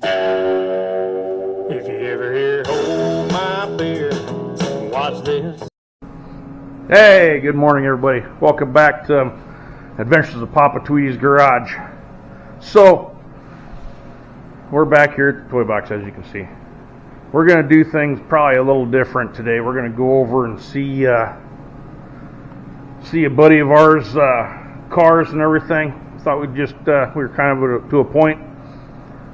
If you ever hear hold my beer, watch this. Hey, good morning, everybody. Welcome back to Adventures of Papa Tweety's Garage. So, we're back here at the toy box, as you can see. We're going to do things probably a little different today. We're going to go over and see a buddy of ours' cars and everything. Thought we'd just, we were kind of to a point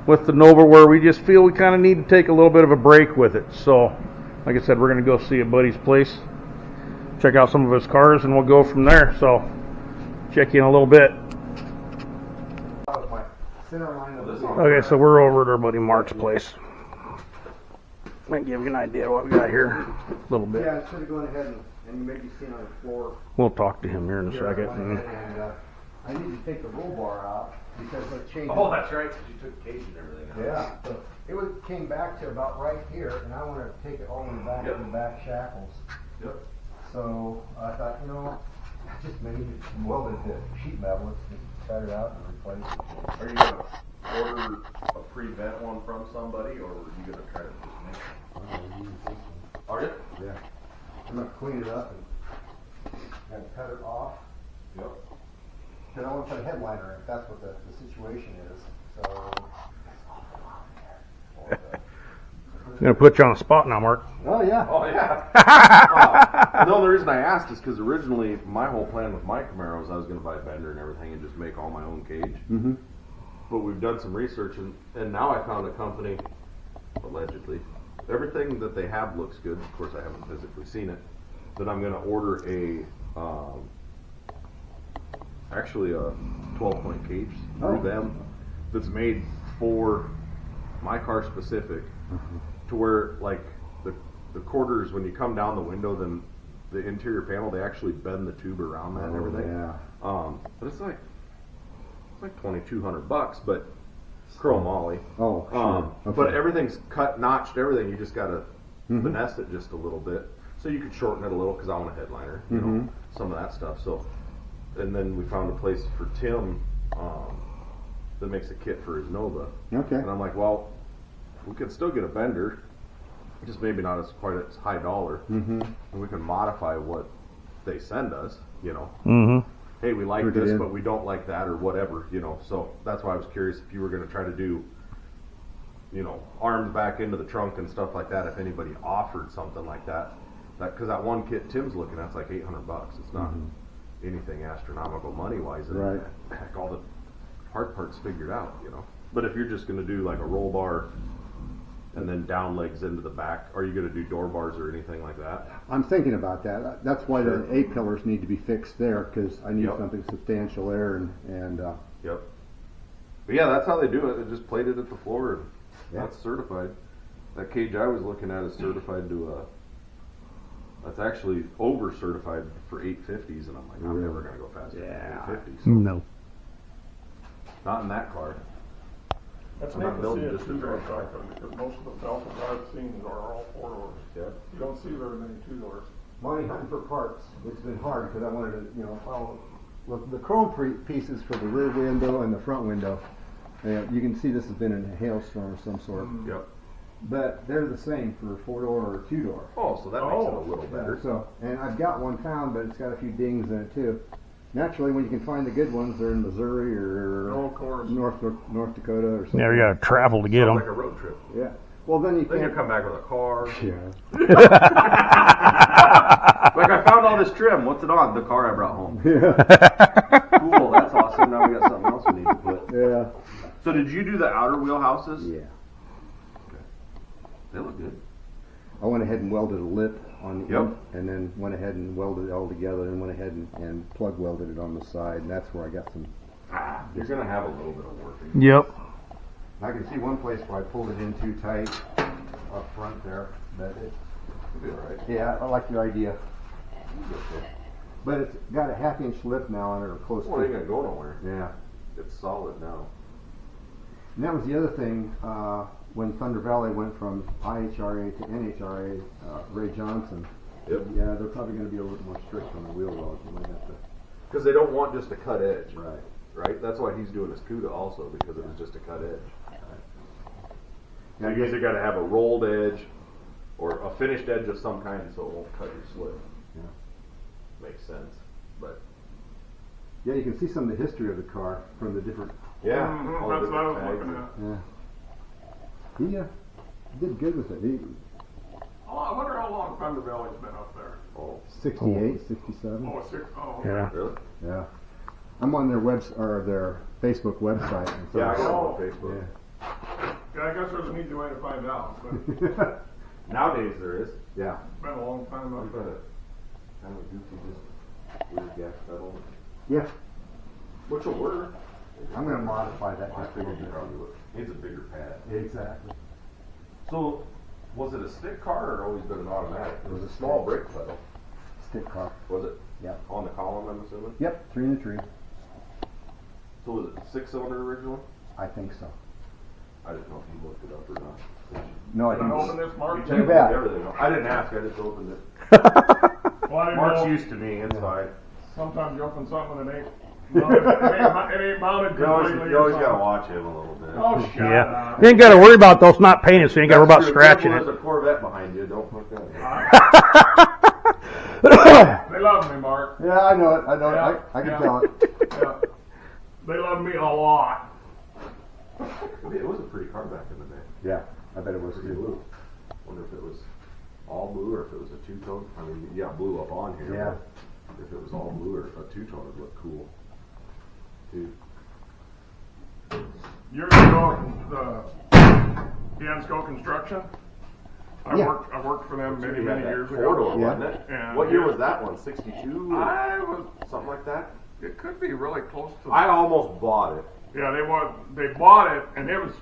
with the Nova where we just feel we kind of need to take a little bit of a break with it. So, like I said, we're going to go see a buddy's place, check out some of his cars, and we'll go from there. So, check you in a little bit. Okay, so we're over at our buddy Mark's place. Might give you an idea of what we got here a little bit. Yeah, instead of going ahead and you may be seen on the floor. We'll talk to him here in a second. I need to take the roll bar out because I changed. Oh, that's right, because you took the cage and everything out. Yeah, so it came back to about right here, and I want to take it all in the back of the back shackles. Yep. So I thought, I just maybe weld it to sheet metal, let's just cut it out and replace it. Are you going to order a pre-vent one from somebody, or are you going to try to just make it? Are you? Yeah. I'm going to clean it up and cut it off. Yep. Because I want to put a headliner in, if that's what the situation is. So, I'm going to put you on the spot now, Mark. oh yeah. Oh, yeah. No, the reason I asked is because originally my whole plan with my Camaro was I was going to buy a bender and everything and just make all my own cage. Mm-hmm. But we've done some research, and now I found a company, allegedly, everything that they have looks good. Of course, I haven't physically seen it. That I'm going to order actually a 12-point cage through them that's made for my car specific, to where like the quarters, when you come down the window, then the interior panel, they actually bend the tube around that and everything. Yeah. But it's like $2,200, but chromoly. Oh, sure. Okay. But everything's cut, notched, everything. You just gotta finesse it just a little bit, so you could shorten it a little because I want a headliner, you know, some of that stuff. So, and then we found a place for Tim that makes a kit for his Nova. Okay. And I'm like, well, we could still get a bender, just maybe not quite as high dollar, and we can modify what they send us, you know. Hey, we like this, but we don't like that, or whatever, you know. So that's why I was curious if you were going to try to do, you know, arms back into the trunk and stuff like that. If anybody offered something like that, because that one kit Tim's looking at, it's like $800. It's not anything astronomical money wise. Right. Heck, all the hard parts figured out, you know. But if you're just going to do like a roll bar and then down legs into the back, are you going to do door bars or anything like that? I'm thinking about that. That's why the A-pillars need to be fixed there, because I need Yep. something substantial there, and Yep. But yeah, that's how they do it. They just plate it at the floor, and that's certified. That cage I was looking at is certified to that's actually over certified for 850s, and I'm like, I'm never going to go faster than 850s. No. Not in that car. That's I'm neat not to see building a just a two-door drag car. tractor, because most of the Falcons I've seen are all four doors. Yeah. You don't see very many two doors. money hunting for parts. It's been hard because I wanted to, well, the chrome pieces for the rear window and the front window. You can see this has been in a hailstorm of some sort. Yep. But they're the same for a 4-door or a 2-door. Oh, so that makes it a little better. So, and I've got one found, but it's got a few dings in it too. Naturally, when you can find the good ones, they're in Missouri or of course. North Dakota or something. Yeah, we got to travel to get Sounds them. like a road trip. Yeah. Well, then you Then you can't. come back with a car. Yeah. Like, I found all this trim. What's it on? The car I brought home. Yeah. Cool. That's awesome. Now we got something else we need to put. Yeah. So did you do the outer wheel houses? Yeah. They look good. I went ahead and welded a lip on the Yep. end, and then went ahead and welded it all together, and went ahead and plug welded it on the side, and that's where I got some. You're going to have a little bit of work. Yep. I can see one place where I pulled it in too tight up front there, but it. You'll be all right. Yeah, I like your idea. But it's got a 1/2-inch lip now on it, or close Well, it ain't to. going to go nowhere. Yeah. It's solid now. And that was the other thing, when Thunder Valley went from IHRA to NHRA, Ray Johnson. Yep. Yeah, they're probably going to be a little more strict on the wheel wells. You might have to. Because they don't want just a cut edge. Right. Right? That's why he's doing his CUDA also, because it was just a cut edge. So you either got to have a rolled edge or a finished edge of some kind so it won't cut your slip. Yeah. Makes sense. But Yeah, you can see some of the history of the car from the different. yeah, Mhm, all the that's what I was different looking tags. at. Yeah. He did good with it. He, Oh, I wonder how long Thunder Valley's been up there. Oh, 68, 67. Oh, okay. Yeah. really? Yeah. I'm on their or their Facebook website. And so Yeah, I got it Oh. on Facebook. Yeah, I guess there's an easy way to find out, but it's Yeah. Nowadays there is. Yeah. been a long time up I've there. got a kind of goofy, just weird gas pedal, Yeah. which will work. I'm going to modify that I just a figured little you bit. probably would. Needs a bigger pad. Exactly. So, was it a stick car or always been an automatic? It was a stick. small brake pedal. Stick car. Was it? Yep. On the column, I'm assuming. Yep. 3 in the tree. So was it 6-cylinder originally? I think so. I didn't know if you looked it up or not. No, I Can I think open this, Mark? You bet. everything. I didn't ask. I just opened it. Well, I didn't Mark's know. used to me inside. Sometimes you open something and it ain't mounted, it ain't mounted You always, completely. you always or gotta something. watch him a little bit. Oh, shut Yeah. up. You ain't got to worry about those not painted, so you ain't got to worry about That's true. scratching There's it. a Corvette behind you. Don't put that. They love me, Mark. Yeah, I know it. I know Yeah, it. I can yeah. tell it. Yeah. They love me a lot. It was a pretty car back in the day. Yeah, I bet it was Pretty too. blue. Wonder if it was all blue or if it was a two-tone. I mean, yeah, blue up on here. Yeah. but If it was all blue or a two-tone, it'd look cool. Too. Years ago, the Gansco Construction. I Yeah. worked for them many, You had many that years four-door, ago. Yeah. wasn't it? And What year was that one? 62? I was. Something like that? It could be really close to. I almost bought it. Yeah, they bought it and it was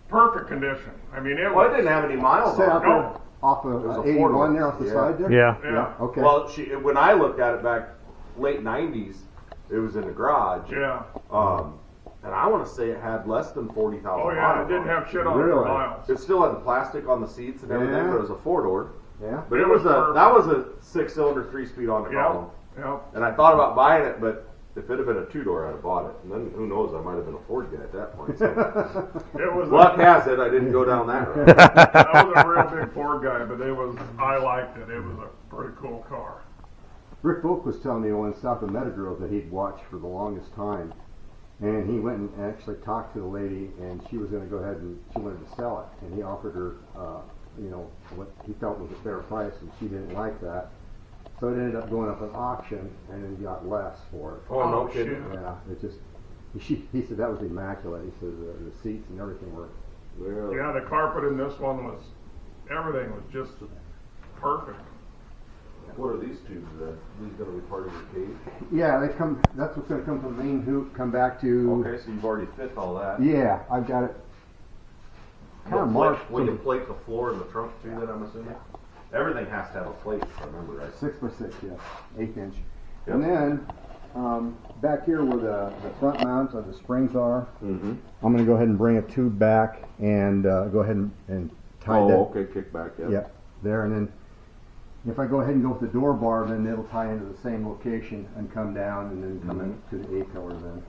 perfect condition. I mean, it Well, it was. didn't have any miles Set on up it. No. there off It was of a 81 four-door. there off the Yeah. side there? Yeah. Yeah. Okay. Well, when I looked at it back late 90s, it was in the garage. Yeah. And I want to say it had less than 40,000 Oh yeah, miles. it didn't on have shit on it Really? for miles. It still had the plastic on the seats and everything, Yeah. but it was a four-door. yeah. But it It was was that was a 6-cylinder 3-speed on the Yeah. column. Yeah. And I thought about buying it, but if it had been a 2-door, I'd have bought it. And then who knows, I might have been a Ford guy at that point. So. It was. Luck has it, I didn't go down that road. I was a real big Ford guy, but I liked it. It was a pretty cool car. Rick Volk was telling me when south of Metagrove that he'd watched for the longest time. And he went and actually talked to the lady, and she was going to go ahead and she wanted to sell it. And he offered her, what he felt was a fair price, and she didn't like that. So it ended up going up at auction, and then he got less for it. Oh, no Oh, kidding. shit. Yeah, it just. He said that was immaculate. He said the seats and everything were. Well, Yeah, the carpet in this one was. Everything was just perfect. what are these tubes then? These going to be part of your cage? Yeah, they come. That's what's going to come from the main hoop. Come back to. Okay, so you've already fit all that. Yeah, I've got it. Kind of marked. Will you plate the floor and the trunk too then, I'm assuming? Everything has to have a plate, if I remember right. 6x6, yeah, 1/8 inch. Yep. And then back here where the front mounts of the springs are, Mm-hmm. I'm going to go ahead and bring a tube back and go ahead and tie that. Oh, okay, kick back, yeah. Yep, there, and then if I go ahead and go with the door bar, then it'll tie into the same location and come down and then come Mhm. into the A pillar then.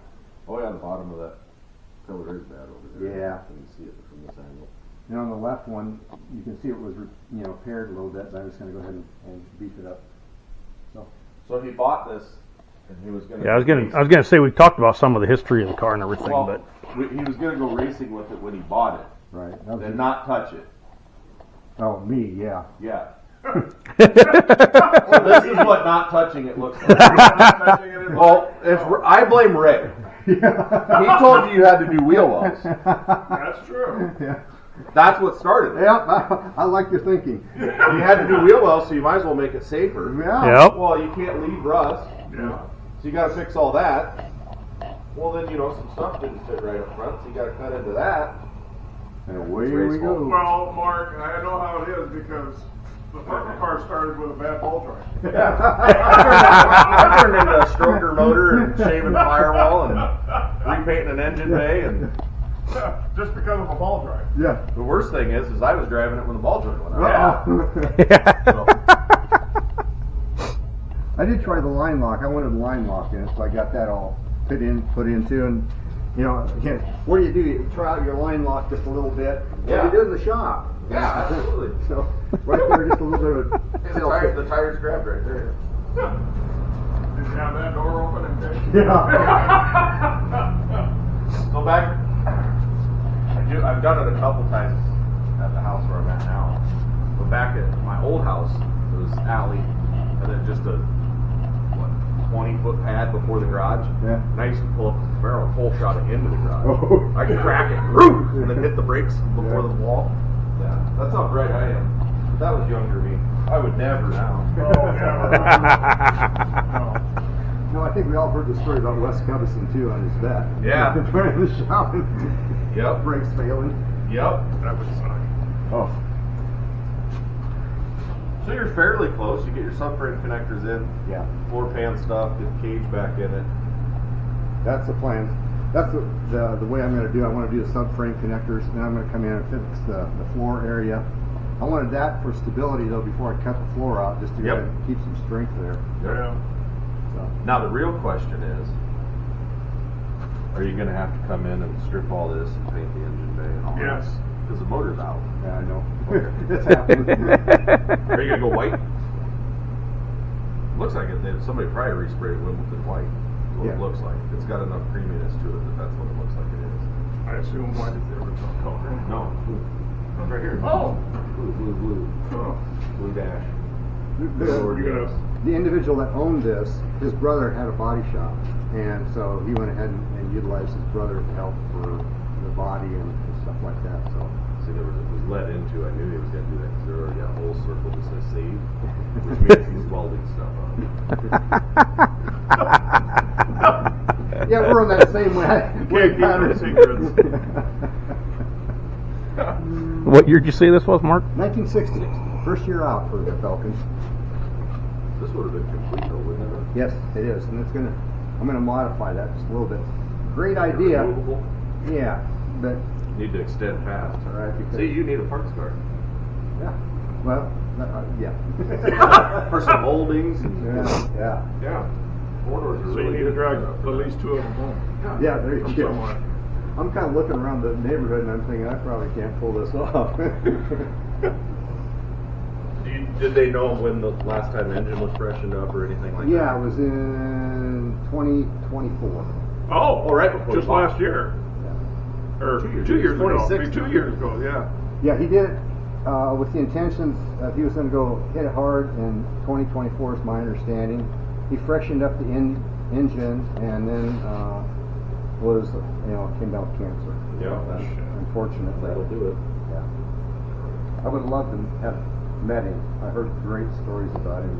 Oh yeah, the bottom of that pillar is bad over there. Yeah. You can see it from this angle. And on the left one, you can see it was paired a little bit, but I'm just going to go ahead and beef it up. So he bought this, and he was going to... Yeah, I was gonna say we talked about some of the history of the car and everything, Well, but he was going to go racing with it when he bought it, Right. That was and not touch it. Oh, me, yeah. Yeah. This is what not touching it looks like. Well, I blame Rick. He told you had to do wheel wells. That's true. Yeah. That's what started it. Yep, I like your thinking. You had to do wheel wells, so you might as well make it safer. Yeah. yep. Well, you can't leave rust, Yeah. so you got to fix all that. Well, then some stuff didn't fit right up front, so you got to cut into that. And away It's we race go. Well, Mark, I know how it is because the front car started with a bad ball joint. I turned into a stroker motor and shaving the firewall and repainting an engine bay. And Just because of a ball joint. Yeah. the worst thing is I was driving it when the ball joint went out. So, I did try the line lock. I wanted a line lock in it, so I got that all put into, and You know, again, what do? You try out your line lock just a little bit. Yeah. What do you do in the shop? Yeah, absolutely. So right there, just a little bit of The tire's grabbed right there. Did you have that door open and case? Go back. I've done it a couple times at the house where I'm at now. But back at my old house, it was alley, and then just a 20-foot pad before the garage. Yeah. And I used to pull up the Camaro and full shot it into the garage. Oh. I could crack it, and then hit the brakes before the wall. Yeah, that's how bright I am. But that was younger me. I would never now. Oh, yeah. No, I think we all heard the story about Wes Covison too on his vet. Yeah. In the shop. Yep. Brakes failing. Yep. That would suck. Oh. So you're fairly close. You get your subframe connectors in, Yeah. floor pan stuff, get the cage back in it. That's the plan. That's the way I'm going to do. I want to do the subframe connectors, and I'm going to come in and fix the floor area. I wanted that for stability though before I cut the floor out, just to Yep. go ahead and keep some strength there. Yeah. So. Now the real question is, are you going to have to come in and strip all this and paint the engine bay and all Yes. that? Because the motor's out. Yeah, I know. Okay. It's happening. Are you going to go white? Looks like it. Somebody probably resprayed Wimbledon white. That's what Yeah. it looks like. It's got enough creaminess to it that that's what it looks like it is. I assume white is the original color. No, blue. Right here. Oh. Blue. Oh. Blue dash. You're gonna. The individual that owned this, his brother had a body shop, and so he went ahead and utilized his brother to help for the body and stuff like that. So. See, it was led into. I knew he was going to do that because there already got a whole circle that says save, which means he's welding stuff up. Yeah, we're on that same way. Can't keep no secrets. What year did you say this was, Mark? 1960, first year out for the Falcons. This would have been complete though, wouldn't it? Yes, it is, and I'm gonna modify that just a little bit. Great idea. Removable. Yeah, but Need to extend past. Right, because- See, you need a parts car yeah, well, yeah. for some moldings. And, Yeah. yeah. Four doors are So you really need to good drag for at that. least two of them home. Yeah, there you From go. somewhere. I'm kind of looking around the neighborhood and I'm thinking I probably can't pull this off. Did they know when the last time the engine was freshened up or anything like Yeah, that? it was in 2024. Oh, right before just you bought. last year. Or 2 years. 2 years ago. 26. 2 years ago, yeah. Yeah, he did it with the intentions that he was going to go hit it hard in 2024 is my understanding. He freshened up the engine and then came down with cancer. Yeah. Unfortunately. That'll do it. Yeah. I would love to have met him. I heard great stories about him.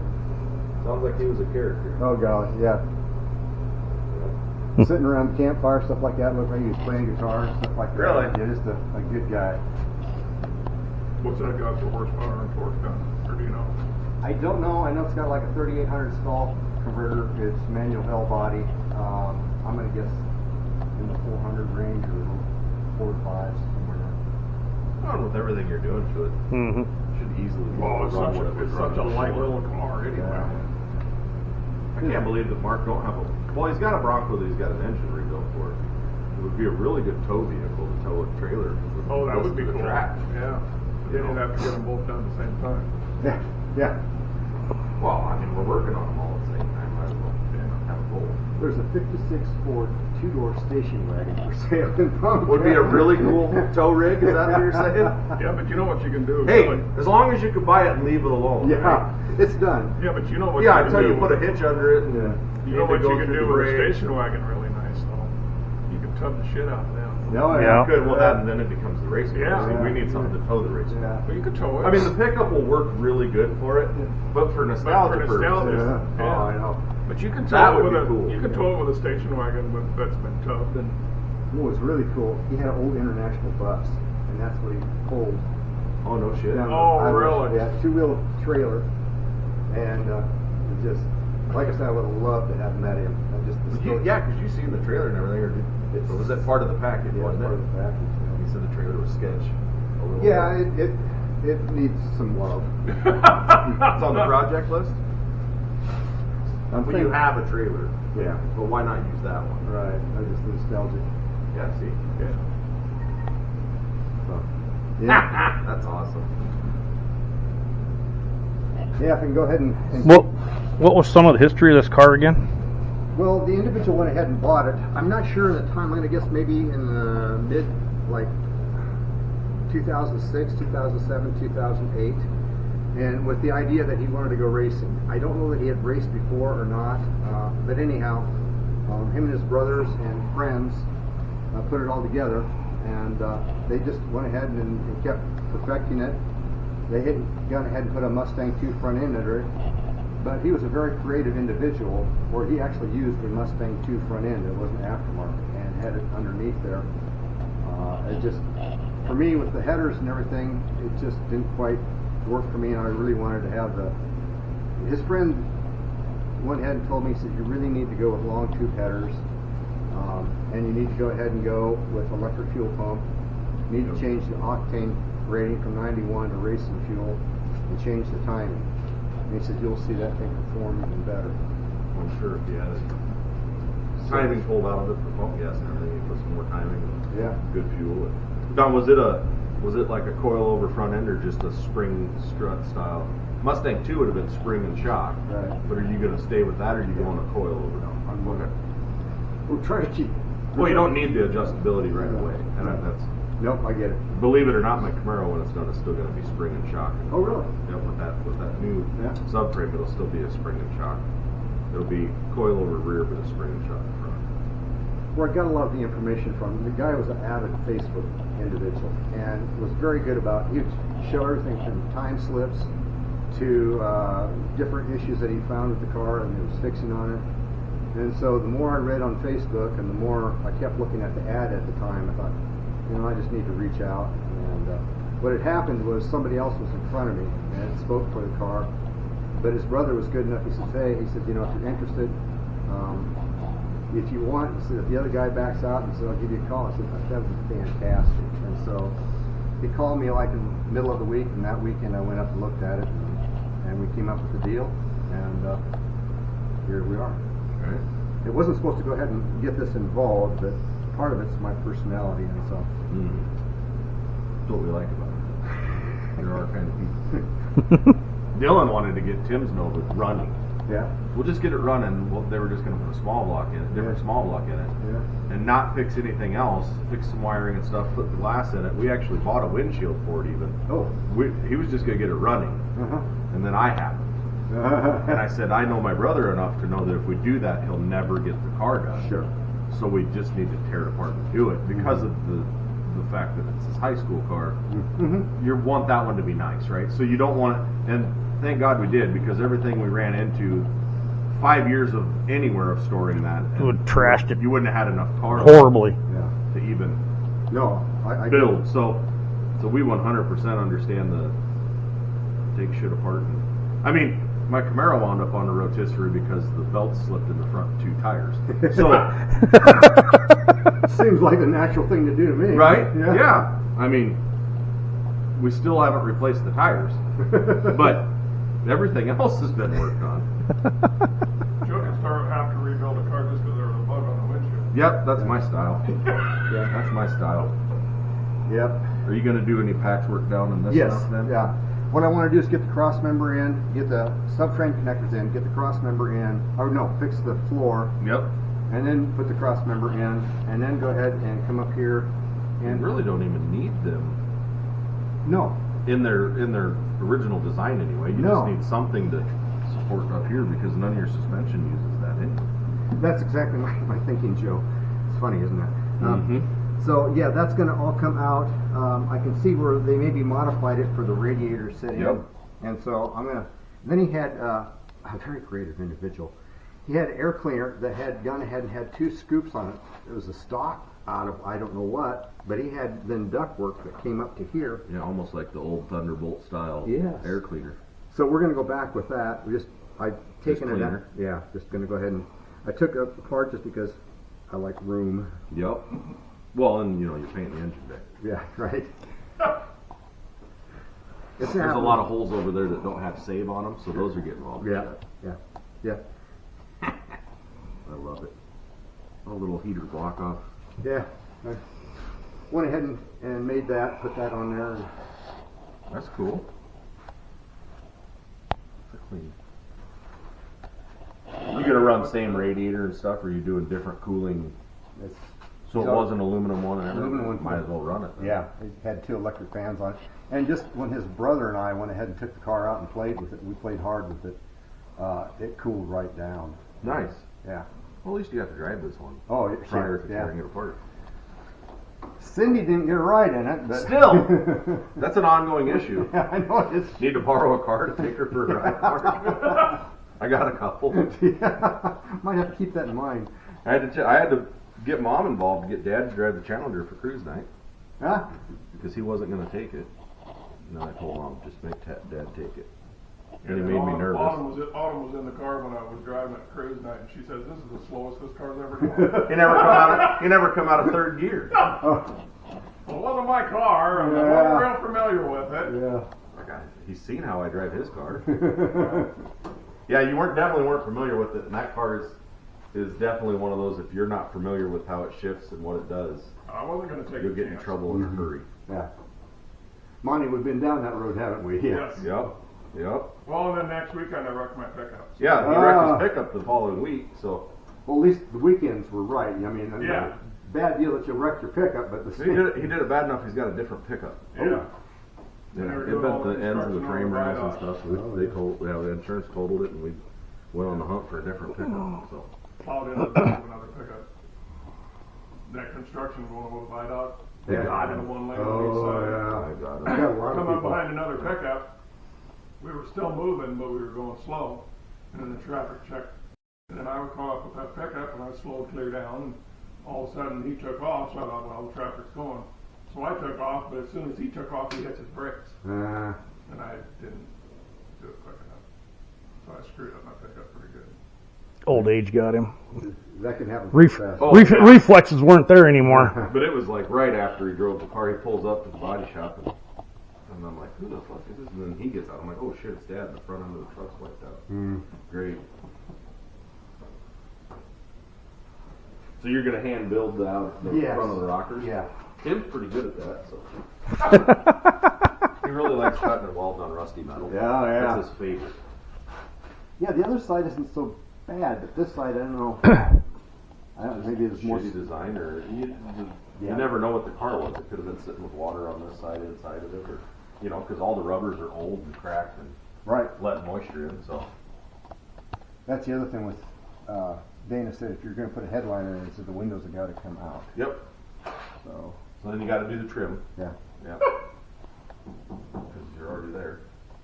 Sounds like he was a character. Oh golly, yeah. Sitting around the campfire, stuff like that, looked like he was playing guitar and stuff like that. Really? Yeah, just a good guy. What's that got for horsepower and torque done? Or do you know? I don't know. I know it's got like a 3800 stall converter. It's manual L body. I'm gonna guess in the 400 range or 4 to 5 somewhere there. Well, with everything you're doing to it, Mm-hmm. should easily Oh, it's run such what it a, would it's run such a light before. little car anyway. I can't believe that Mark don't have a. Well, he's got a Bronco that he's got an engine rebuilt for. It would be a really good tow vehicle to tow a trailer. Oh, that would be to the cool. track. Yeah. Then you'd have to get them both done at the same time. Yeah, yeah. Well, I mean, we're working on them all at the same time. Might as well have a goal. There's a 56 Ford 2-door station wagon for sale in Palm Would be a County. really cool tow rig. Is that what you're saying? Yeah, but you know what you can do. Hey, really. as long as you can buy it and leave it alone. Yeah, right? it's done. Yeah, but you know what Yeah, you can until do. you put a hitch under it. And Yeah. You know what need to you go can through do the with a brakes. station wagon really nice though. You can tub the shit out of them. No, Yeah. Good. Well, that and then it becomes the racing Yeah. car. See, we need something to tow the racing car. Yeah. But you can tow it. I mean, the pickup will work really good for it, but for nostalgia nostalgia, purposes, Yeah. Oh, I know. But you can That tow it would with be cool. You can tow it with a station wagon that's been tubbed and What was really cool, he had an old international bus, and that's what he pulled. oh no shit. down the Oh, highway. really? Yeah, 2-wheel trailer, and it just, like I said, I would have loved to have met him. I just, the story- Yeah, because you seen the trailer and everything, or was that part of the package? Yeah, wasn't part it? of the package. You said the trailer was sketch. A little Yeah, bit. it needs some love. It's on the project list. I'm Well, you have a trailer, Yeah, but why not use that one? right. I just nostalgic. Yeah, see? Yeah. So, yeah. That's awesome. Yeah, if I can go ahead and What was some of the history of this car again? well, the individual went ahead and bought it. I'm not sure at the time. I'm going to guess maybe in the mid, like 2006, 2007, 2008, and with the idea that he wanted to go racing. I don't know that he had raced before or not, but anyhow, him and his brothers and friends put it all together, and they just went ahead and kept perfecting it. They had gone ahead and put a Mustang 2 front end under it, but he was a very creative individual where he actually used a Mustang 2 front end. It wasn't aftermarket, and had it underneath there. It just, for me, with the headers and everything, it just didn't quite work for me, and I really wanted to have his friend went ahead and told me, he said, you really need to go with long tube headers, and you need to go ahead and go with electric fuel pump. You need to change the octane rating from 91 to racing fuel, and change the timing. And he said, you'll see that thing perform even better. I'm sure if you had timing pulled out of it for pump gas and everything, you put some more timing. Yeah. Good fuel. Don, was it like a coil-over front end or just a spring strut style? Mustang 2 would have been spring and shock. Right. But are you going to stay with that, or are you going to coil over? Okay. We're trying to keep. Well, you don't need the adjustability right away, and that's. Nope, I get it. Believe it or not, my Camaro, when it's done, is still going to be spring and shock. Oh, really? Yeah, with that new Yeah. subframe, it'll still be a spring and shock. It'll be coil over rear, but a spring and shock in front. Where I got a lot of the information from, the guy was an avid Facebook individual and was very good about, he would show everything from time slips to different issues that he found with the car and he was fixing on it. And so the more I read on Facebook and the more I kept looking at the ad at the time, I thought, I just need to reach out. And what had happened was somebody else was in front of me and spoke for the car, but his brother was good enough. He said, hey, if you're interested, if you want, he said, if the other guy backs out, he said, I'll give you a call. I said, that would be fantastic. And so he called me like in the middle of the week, and that weekend I went up and looked at it, and we came up with the deal, and here we are. Right. It wasn't supposed to go ahead and get this involved, but part of it's my personality, and so. That's what we like about it. There are kind of people. Dylan wanted to get Tim's Nova running. Yeah. We'll just get it running. Well, they were just going to put a small block in it, different small block in it, Yeah. and not fix anything else. Fix some wiring and stuff. Put the glass in it. We actually bought a windshield for it. Even. Oh. He was just going to get it running, and then I happened. And I said, I know my brother enough to know that if we do that, he'll never get the car done. Sure. So we just need to tear it apart and do it because of the fact that it's his high school car. You want that one to be nice, right? So you don't want it, and thank God we did, because everything we ran into, 5 years of anywhere of storing that, It would trashed it you wouldn't have had enough car horribly. Yeah. to even No, I build. So we 100% understand the take shit apart. And, I mean, my Camaro wound up on a rotisserie because the belt slipped in the front two tires. So, seems like a natural thing to do to me. right? Yeah. I mean, we still haven't replaced the tires, but everything else has been worked on. Joe can have to rebuild a car just because there was a bug on the windshield. Yep, that's my style. Yeah. That's my style. Yep. Are you going to do any patchwork down in this Yes. stuff then? Yeah. What I want to do is get the cross member in, get the subframe connectors in, get the cross member in, or no, fix the floor, Yep. and then put the cross member in, and then go ahead and come up here You and really don't even need them no. in their original design anyway. You No. just need something to support up here because none of your suspension uses that anyway. That's exactly my thinking, Joe. It's funny, isn't it? Mhm. So yeah, that's going to all come out. I can see where they maybe modified it for the radiator setting. Yep. And so I'm gonna. Then he had a very creative individual. He had an air cleaner that had gone ahead and had two scoops on it. It was a stock out of I don't know what, but he had then ductwork that came up to here. Yeah, almost like the old Thunderbolt style Yes. air cleaner. So we're going to go back with that. I've taken it out. cleaner. Yeah, just going to go ahead and I took it apart just because I like room. Yep. Well, and you're painting the engine bay. Yeah, right. There's a lot of holes over there that don't have save on them, so those are getting all Yeah, shut. yeah. I love it. A little heater block off. Yeah. I went ahead and made that, put that on there. And That's cool. That's clean. You gonna run same radiator and stuff, or are you doing different cooling? it's, So it was an aluminum one and everything? Aluminum one. Might as well run it then. yeah, it had 2 electric fans on it. And just when his brother and I went ahead and took the car out and played with it, we played hard with it, it cooled right down. Nice. Yeah. Well, at least you got to drive this one Oh, prior to yeah. tearing it apart. Cindy didn't get a ride in it, but Still, that's an ongoing issue. I know it's. Need to borrow a car to take her for a ride. I got a couple. Yeah, might have to keep that in mind. I had to get Mom involved to get Dad to drive the Challenger for cruise night Huh? because he wasn't going to take it. And then I told Mom, just make Dad take it. And he made me nervous. Autumn was in the car when I was driving at cruise night, and she says, "This is the slowest this car's ever gone." He never come out of third gear. Oh, Well, it wasn't my car, and I Yeah. wasn't real familiar with it. yeah. He's seen how I drive his car. Yeah, you definitely weren't familiar with it, and that car is definitely one of those. If you're not familiar with how it shifts and what it does, I wasn't going to take you'll a get in chance. trouble in a hurry. Yeah. Monty, we've been down that road, haven't we? Yes. Yep. Well, and then next week I wrecked my pickup. Yeah, he wrecked his pickup the following week, so Well, at least the weekends were right. I mean, Yeah. bad deal that you wrecked your pickup, but the he did it bad enough. He's got a different pickup. Yeah. Yeah, They were it doing bent all the the ends of the construction frame on the rails and write-off. stuff. So the insurance totaled it, and we went on the hunt for a different pickup. So Plowed into another pickup. That construction going over the viaduct. they got The him. one lane on each side. I got I him. got a lot of Come up people. behind another pickup. We were still moving, but we were going slow. And then the traffic checked. And then I would caught up with that pickup, and I slowed clear down. And all of a sudden, he took off. So I thought, well, the traffic's going. So I took off, but as soon as he took off, he hit his brakes. And I didn't do it quick enough. So I screwed up my pickup pretty good. Old age got him. That can happen pretty fast. Oh, yeah. Reflexes weren't there anymore. But it was like right after he drove the car. He pulls up to the body shop, and I'm like, "Who the fuck is this?" And then he gets out. I'm like, "Oh shit, it's Dad." The front end of the truck's wiped out. Great. So you're gonna hand build the Yes. front of the rockers? Yeah. Tim's pretty good at that. So he really likes cutting and welding on rusty metal. Yeah, yeah. That's his favorite. Yeah, the other side isn't so bad, but this side, I don't know. I don't know, maybe it's more. Shitty design, or you Yeah. never know what the car was. It could have been sitting with water on this side, inside of it, or because all the rubbers are old and cracked and Right. letting moisture in. So That's the other thing with Dana said if you're going to put a headliner in, it said the windows have got to come out. yep. So So then you got to do the trim. yeah. Yeah. Because you're already there.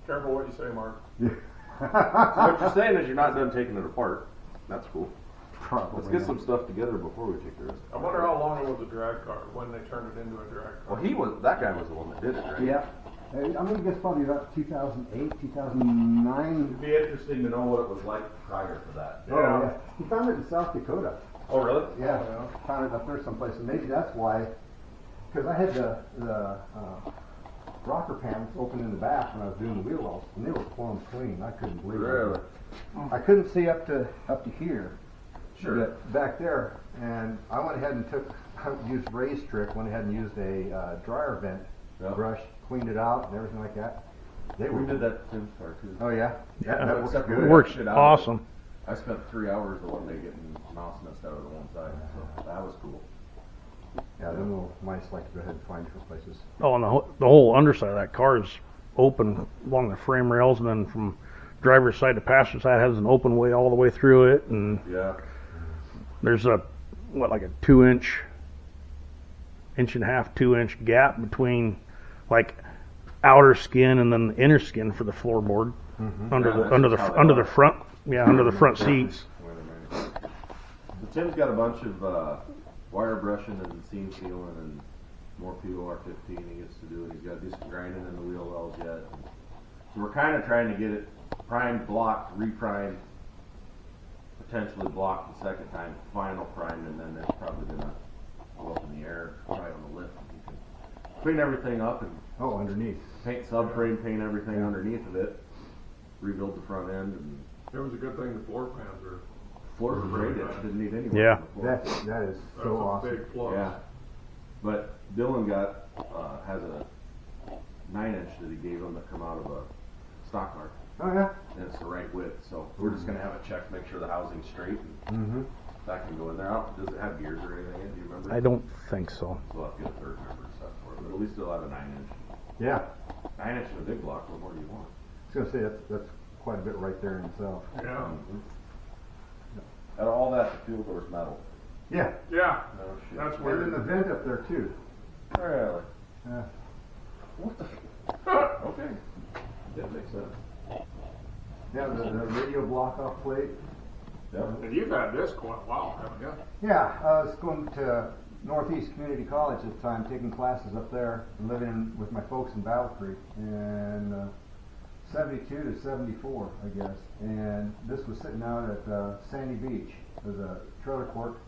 Careful what you say, Mark. So what you're saying is you're not done taking it apart. That's cool. Probably. Let's get some stuff together before we take the rest. I wonder how long it was a drag car when they turned it into a drag car. Well, that guy was the one that did it, right? Yeah. I'm going to guess probably about 2008, 2009. It'd be interesting to know what it was like prior to that. Oh, yeah. He found it in South Dakota. Oh, really? Yeah. Found it up there someplace. And maybe that's why. Because I had the rocker panels open in the back when I was doing the wheel wells, and they were plumb clean. I couldn't believe it. I couldn't see up to here. Sure. But back there, and I went ahead and used Ray's trick, went ahead and used a dryer vent brush, cleaned it out and everything like that. We did that to Tim's car too. Oh yeah? Yeah, that works good. Works Shit out. awesome. I spent 3 hours the one day getting mouse nest out of the one side, so that was cool. Yeah, then we'll might just like to go ahead and find different places. Oh, and the whole underside of that car is open along the frame rails, and then from driver's side to passenger side has an open way all the way through it, and Yeah. there's like a 2-inch, inch and a half, 2-inch gap between like outer skin and then the inner skin for the floorboard under Yeah, the that's under the how they under are. the front, under the front seats. So Tim's got a bunch of wire brushing and seam sealing and more POR15 he gets to do, and he's got to do some grinding in the wheel wells yet. So we're kind of trying to get it primed, blocked, reprimed, potentially blocked the second time, final primed, and then there's probably going to go up in the air, right on the lift. You can clean everything up and Oh, underneath. paint subframe, paint everything underneath of it, rebuild the front end, and It was a good thing the floor pans are. floor was great. It didn't need any work Yeah. on the floor. That is That's so a awesome. big plus. Yeah. But Dylan has a 9-inch that he gave him that come out of a stock car. Oh yeah. And it's the right width, so we're just gonna have it checked, make sure the housing's straight, and Mm-hmm. that can go in there. Does it have gears or anything in it, do you remember? I don't think so. So we'll have to get a third member set for it, but at least it'll have a 9-inch. Yeah. 9-inch in a big block, what more do you want? I was gonna say that's quite a bit right there in itself. Yeah. And all that, the fuel door's metal. Yeah. Yeah. No shit. That's And weird. then the vent up there too. Really? Yeah. What the? Okay. That makes sense. Yeah, the radio block off plate. Yep. And you've had this quite a while, haven't you? Yeah, I was going to Northeast Community College at the time, taking classes up there, and living with my folks in Battle Creek, and 72 to 74, I guess. And this was sitting out at Sandy Beach. There's a trailer court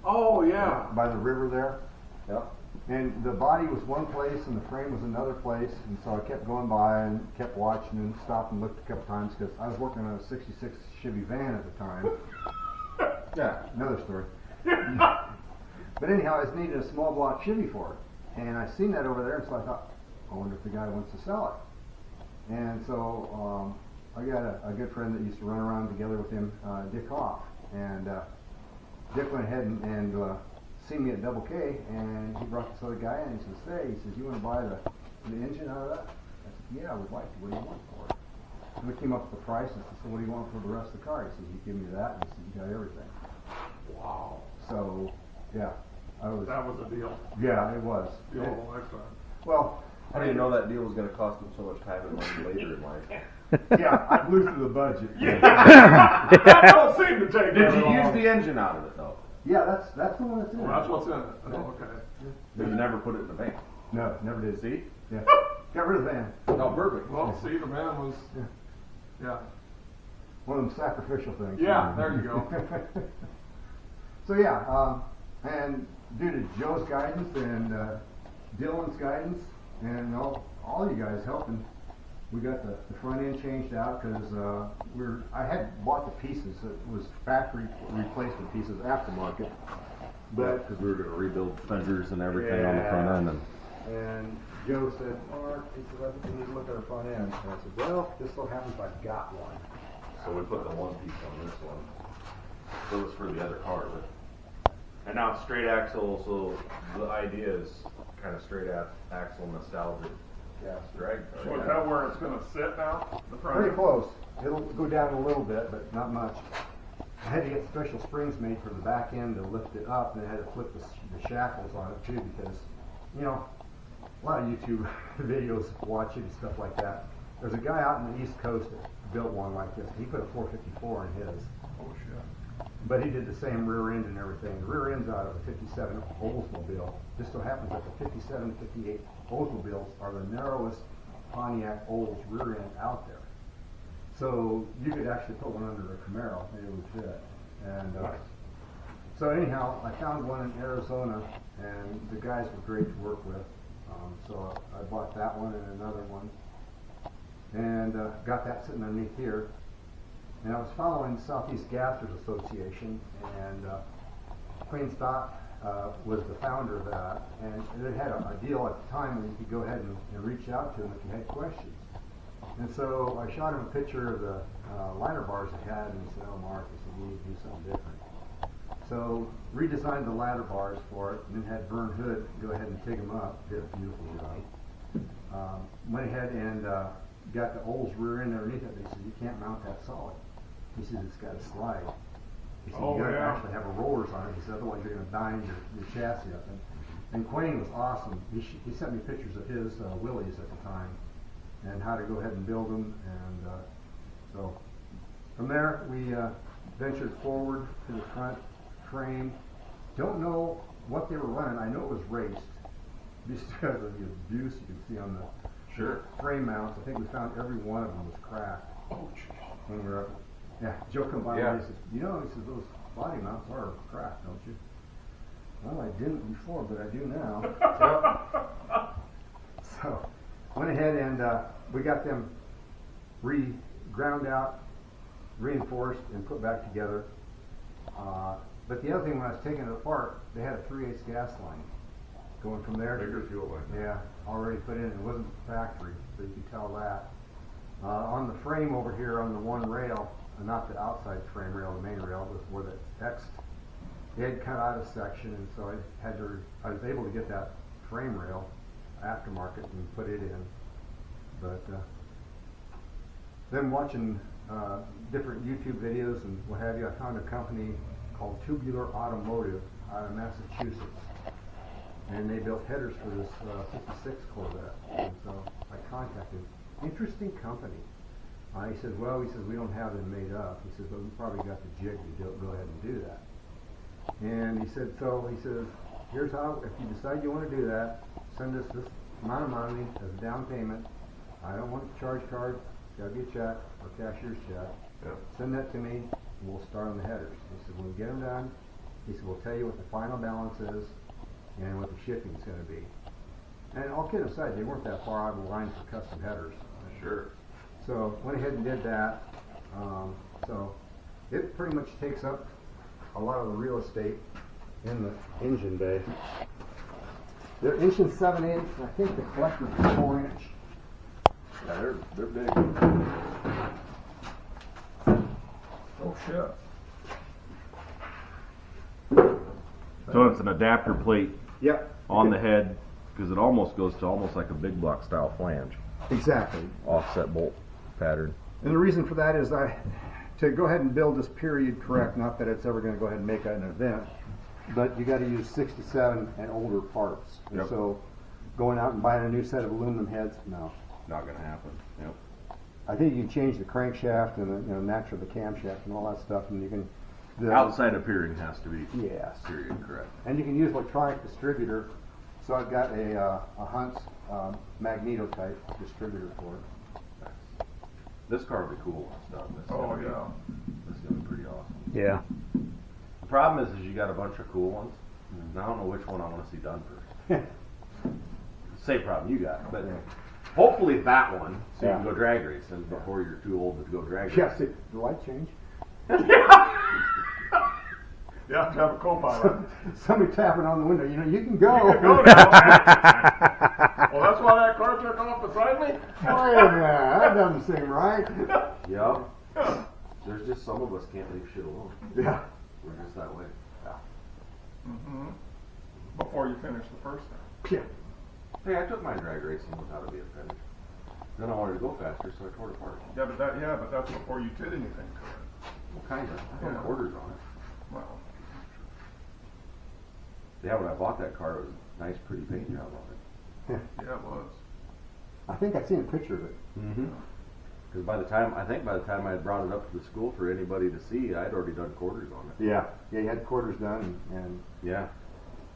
Oh, yeah. by the river there. Yep. And the body was one place and the frame was another place, and so I kept going by and kept watching and stopped and looked a couple times because I was working on a 66 Chevy van at the time. Yeah. Another story. But anyhow, I was needing a small block Chevy for it, and I seen that over there, and so I thought, I wonder if the guy wants to sell it. And so I got a good friend that used to run around together with him, Dick Hoff, and Dick went ahead and seen me at Double K, and he brought this other guy in, and he says, hey, he says, you want to buy the engine out of that? I said, yeah, I would like to. What do you want for it? And we came up with the price, and I said, what do you want for the rest of the car? He says, you give me that, and he said, you got everything. Wow. So, yeah, I was, That was a deal. yeah, it was. The old lifetime. Well, I didn't know that deal was gonna cost him so much time and money later in life. yeah, I blew through the budget. That don't seem to take Did very you long. use the engine out of it though? Yeah, that's the one that's in Well, it. that's what's in it. Oh, okay. But you never put it in the van. No, never did. See? Yeah, got rid of the van. Oh, perfect. Well, see, the man was, yeah. One of them sacrificial things. Yeah, there you go. So yeah, and due to Joe's guidance and Dylan's guidance and all you guys helping, we got the front end changed out because I had bought the pieces. It was factory replacement pieces, aftermarket. But Because we were gonna rebuild fenders and everything on the front end and Joe said, Mark, he said, I think we need to look at our front end. And I said, well, this so happens I've got one. so we put the one piece on this one. So it was for the other car, but. And now it's straight axle, so the idea is kind of straight axle nostalgic Yeah. drag So car. is that where it's gonna sit now? The front? Pretty close. It'll go down a little bit, but not much. I had to get special springs made for the back end to lift it up, and I had to flip the shackles on it too because, you know, a lot of YouTube videos watching and stuff like that. There's a guy out in the East Coast that built one like this. He put a 454 in his, Oh, shit. but he did the same rear end and everything. The rear end's out of a 57 Oldsmobile. Just so happens that the 57 and 58 Oldsmobiles are the narrowest Pontiac Olds rear end out there. So you could actually put one under a Camaro and it would fit. And so anyhow, I found one in Arizona, and the guys were great to work with. So I bought that one and another one, and got that sitting underneath here. And I was following Southeast Gassers Association, and Queen Stott was the founder of that, and they had a deal at the time where you could go ahead and reach out to them if you had questions. And so I shot him a picture of the liner bars I had, and he said, oh, Mark, I said, we need to do something different. So redesigned the ladder bars for it, and then had Vern Hood go ahead and take them up. Did a beautiful job. Went ahead and got the Olds rear end underneath it. They said, you can't mount that solid. He said, it's got to slide. He said, Oh, you got to yeah. actually have a rollers on it. He said, otherwise you're going to dime your chassis up. And Quayne was awesome. He sent me pictures of his Willys at the time and how to go ahead and build them. And so from there, we ventured forward to the front frame. Don't know what they were running. I know it was raced just because of the abuse you can see on the frame mounts. I think we found every one of them was cracked. Oh, jeez. When we were up. Yeah, Joe come by Yeah. and he says, you know, he says, those body mounts are cracked, don't you? Well, I didn't before, but I do now. So, went ahead and we got them ground out, reinforced, and put back together. But the other thing, when I was taking it apart, they had a 3/8 gas line going from there. Bigger fuel line. Yeah, already put in. It wasn't factory, so you can tell that. On the frame over here on the one rail, not the outside frame rail, the main rail, was where the X, they had cut out a section, and so I was able to get that frame rail aftermarket and put it in. But then watching different YouTube videos and what have you, I found a company called Tubular Automotive out of Massachusetts. And they built headers for this 56 Corvette. And so I contacted him. Interesting company. He says, we don't have them made up. He says, but we probably got the jig to go ahead and do that. And he says, here's how, if you decide you want to do that, send us this amount of money as a down payment. I don't want a charge card. It's got to be a check or cashier's check. Yep. Send that to me, and we'll start on the headers. He said, when we get them done, he said, we'll tell you what the final balance is and what the shipping's going to be. And all kidding aside, they weren't that far out of the line for custom headers. Sure. So went ahead and did that. So it pretty much takes up a lot of the real estate in the engine bay. They're 1 7/8. I think the collector's 4 inch. Yeah, they're big. Oh, shit. So it's an adapter plate Yep. on the head, because it almost goes to almost like a big block style flange. Exactly. Offset bolt pattern. And the reason for that is to go ahead and build this period correct, not that it's ever going to go ahead and make an event, but you got to use 67 and older parts. And Yep. so going out and buying a new set of aluminum heads, no. Not gonna happen. Yep. I think you can change the crankshaft and the naturally the camshaft and all that stuff, and you can. Outside appearing has to be Yes. period correct. And you can use electronic distributor. So I've got a Hunt's magneto type distributor for it. This car will be cool and stuff. Oh, yeah. This is gonna be pretty awesome. Yeah. The problem is you got a bunch of cool ones, and I don't know which one I want to see done first. Same problem you got, but hopefully that one, so you can Yeah. go drag racing before you're too old to go drag racing. Yes, the light change. You have to have a co-pilot. Somebody tapping on the window. You can go. You can go now. Well, that's why that car took off beside me? Wait a minute, that doesn't seem right. Yeah. There's just some of us can't leave shit alone. Yeah. We're just that way. Mm-hmm. Before you finish the first thing. Yeah. Hey, I took my drag racing without it being finished. Then I wanted to go faster, so I tore it apart. Yeah, but that's before you did anything to it. Well, kind of. I had Yeah. quarters on it. Well, Yeah, when I bought that car, it was a nice, pretty paint job on it. yeah, it was. I think I've seen a picture of it. Mm-hmm. Because by the time I had brought it up to the school for anybody to see, I'd already done quarters on it. Yeah. Yeah, you had quarters done, and Yeah.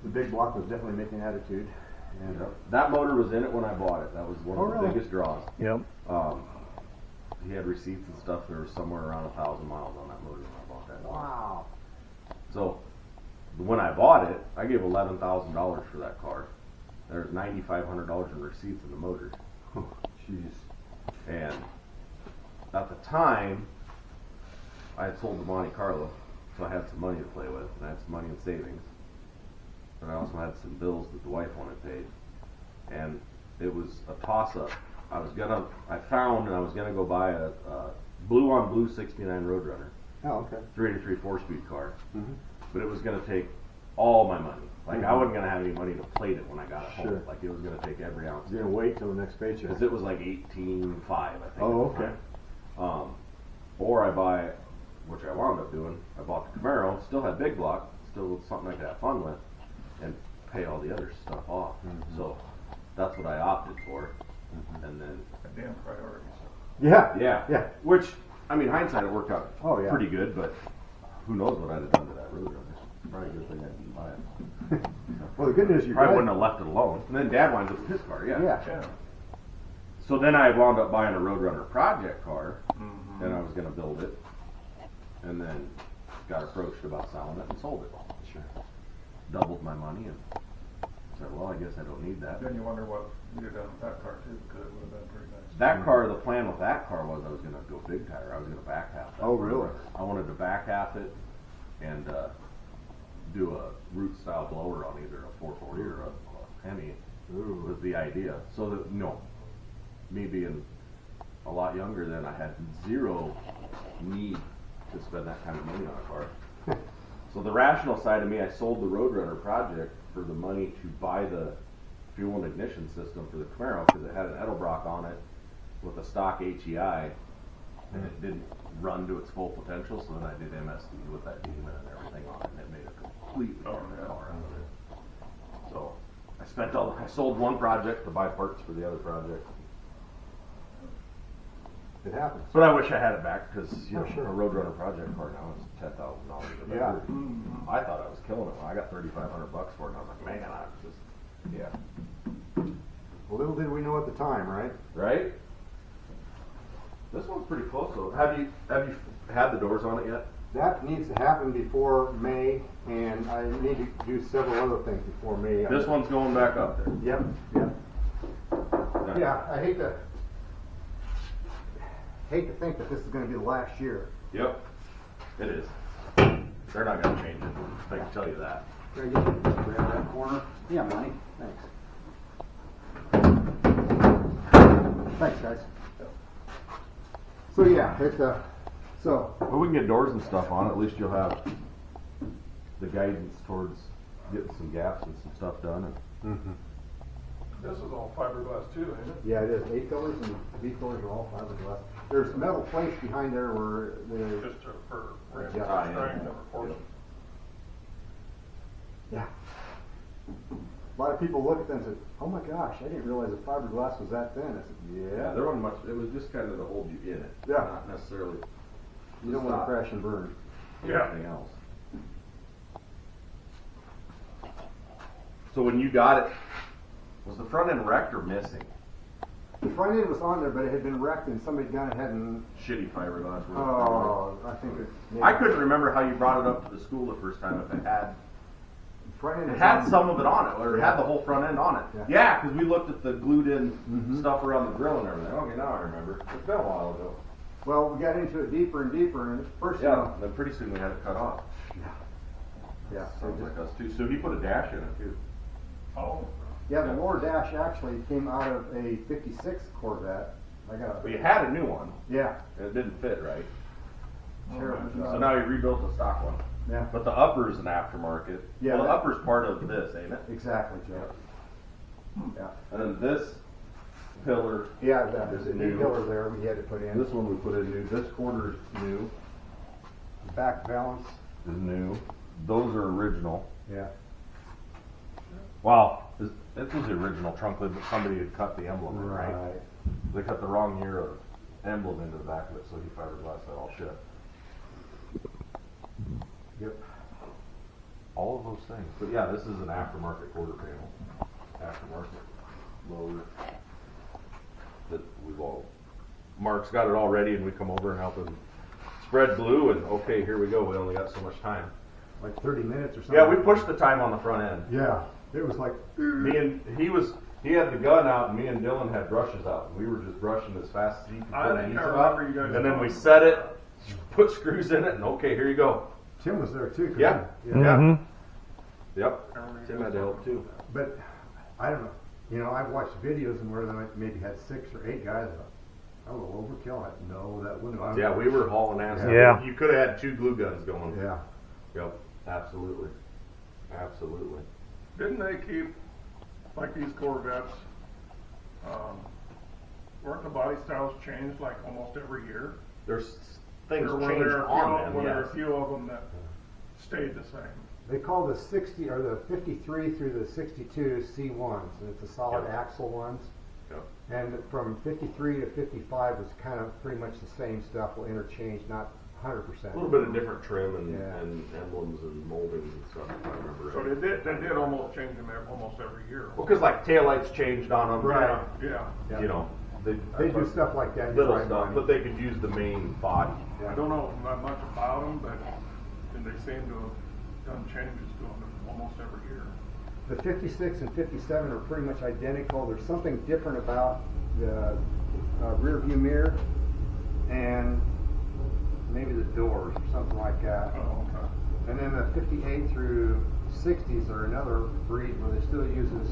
the big block was definitely making attitude. And That motor was in it when I bought it. That was one of the really? biggest draws. Yep. He had receipts and stuff. There was somewhere around 1,000 miles on that motor when I bought that. wow. So when I bought it, I gave $11,000 for that car. There's $9,500 in receipts in the motor. Jeez. And at the time, I had sold the Monte Carlo, so I had some money to play with, and I had some money in savings. But I also had some bills that the wife wanted paid. And it was a toss-up. I was gonna go buy a blue on blue 69 Roadrunner, Oh, okay. 383 4-speed car. Mhm. But it was gonna take all my money. Like I wasn't gonna have any money to plate it when I got it home. Sure. Like it was gonna take every ounce. You're gonna wait till the next paycheck. Because it was like 18.5, I think. Oh, at the okay. time. Or I buy, which I wound up doing, I bought the Camaro, still had big block, still something I could have fun with, and pay all the other stuff off. So that's what I opted for. And then, A damn priority. Yeah. yeah. Yeah. Which, I mean, hindsight, it worked out Oh, yeah. pretty good, but who knows what I'd have done to that Roadrunner. Probably a good thing I didn't buy it. Well, the good news you Probably got. wouldn't have left it alone. And then Dad winds up with his car, Yeah. Yeah. So then I wound up buying a Roadrunner project car, Mm-hmm. and I was going to build it, and then got approached about selling it and sold it. Sure. Doubled my money and said, well, I guess I don't need that. Then you wonder what you'd have done with that car too, because it would have been pretty nice. That car, the plan with that car was I was going to go big tire. I was going to back half that. Oh, really? I wanted to back half it and do a root style blower on either a 440 or a Hemi was the idea. So that, me being a lot younger then, I had zero need to spend that kind of money on a car. So the rational side of me, I sold the Roadrunner project for the money to buy the fuel and ignition system for the Camaro because it had an Edelbrock on it with a stock HEI, and it didn't run to its full potential. So then I did MSD with that demon and everything on it, and it made a completely different car out of it. So I sold one project to buy parts for the other project. It happens. But I wish I had it back because Sure. a Roadrunner project car now is $10,000. Yeah. I thought I was killing it when I got $3,500 for it, and I was like, man, I was just Little did we know at the time, right? right. This one's pretty close though. Have you had the doors on it yet? That needs to happen before May, and I need to do several other things before May. This one's going back up there. Yep, yep. Yeah, I hate to think that this is gonna be the last year. Yep, it is. They're not gonna change it. I can tell you that. Greg, you can grab that corner. Yeah, Money. Thanks. Thanks, guys. So yeah, Well, we can get doors and stuff on it. At least you'll have the guidance towards getting some gaps and some stuff done. And This is all fiberglass too, ain't it? yeah, it is. A-pillars and B-pillars are all fiberglass. There's metal plates behind there where the Just for strength Yeah. and force. yeah. A lot of people look at them and say, "Oh my gosh, I didn't realize the fiberglass was that thin." I said, "Yeah, there wasn't much. It was just kind of to hold you in it. Yeah. Not necessarily. you don't want to crash and burn." Yeah. Anything else. So when you got it, was the front end wrecked or missing? The front end was on there, but it had been wrecked, and somebody had gone ahead and Shitty fiberglass. I think it. I couldn't remember how you brought it up to the school the first time. If it had. Front end It was had on- some of it on it, or it Yeah. had the whole front end on it. Yeah. Yeah, because we looked at the glued-in stuff around the grill and everything. Okay, now I remember. It's been a while ago. Well, we got into it deeper and deeper, and first, Yeah, then pretty soon we had it cut off. yeah, so Sounds just- like us too. So he put a dash in it too. Oh, yeah. The lower dash actually came out of a '56 Corvette. I got But a you had a new one, yeah. and it didn't fit right. Terrible So job. now you rebuilt the stock one. Yeah, But the upper's an aftermarket. Yeah, Well, the that- upper's part of this, ain't it? exactly, Joe. Yeah, And then this pillar, yeah. That Is was it a new new? pillar there we had to put in. this one we put in new. This quarter's new. Back balance. Is new. Those are original. Yeah. Wow, this was the original trunk lid, but somebody had cut the emblem in, right? They cut the wrong year of emblem into the back of it, so he fiberglassed that all shit. Yep. All of those things. But yeah, this is an aftermarket quarter panel. Aftermarket loader. That we've all, Mark's got it all ready and we come over and help him spread glue and okay, here we go. We only got so much time. Like 30 minutes or something. Yeah, we pushed the time on the front end. Yeah, it was like. He had the gun out and me and Dylan had brushes out. And we were just brushing as fast as he could I put the think I adhesive out. remember you guys And then we talking set it, about put screws in it, and okay, here you go. Tim was there too. 'cause Yeah. he- Yeah. Yep. I remember you Tim guys had to help talking too. about that. But I don't know. You know, I've watched videos and where they maybe had 6 or 8 guys. I will overkill it. No, that wouldn't. Yeah, we were hauling ass. Yeah. You could have had 2 glue guns going. Yeah. Yep. Absolutely. Absolutely. Didn't they keep, like these Corvettes, weren't the body styles changed like almost every year? There's things Or were changed there a few- on them. Were there a Yes. few of them that stayed the same? They call the 60 or the 53 through the 62 C1s, and it's the solid Yep. axle ones. Yep. And from 53 to 55 was kind of pretty much the same stuff. Will interchange, not 100%. A little bit of different trim and, Yeah. and emblems and moldings and stuff, if I remember So right. they did almost change them almost every year. Well, because like taillights changed on them. Right. Yeah. Yeah. You know, They do stuff like that. little right, stuff, Bonnie? but they could use the main body. Yeah. I don't know much about them, but they seem to have done changes to them almost every year. The 56 and 57 are pretty much identical. There's something different about the rear view mirror and maybe the doors or something like that. Oh, okay. And then the 58 through 60s are another breed where they still use this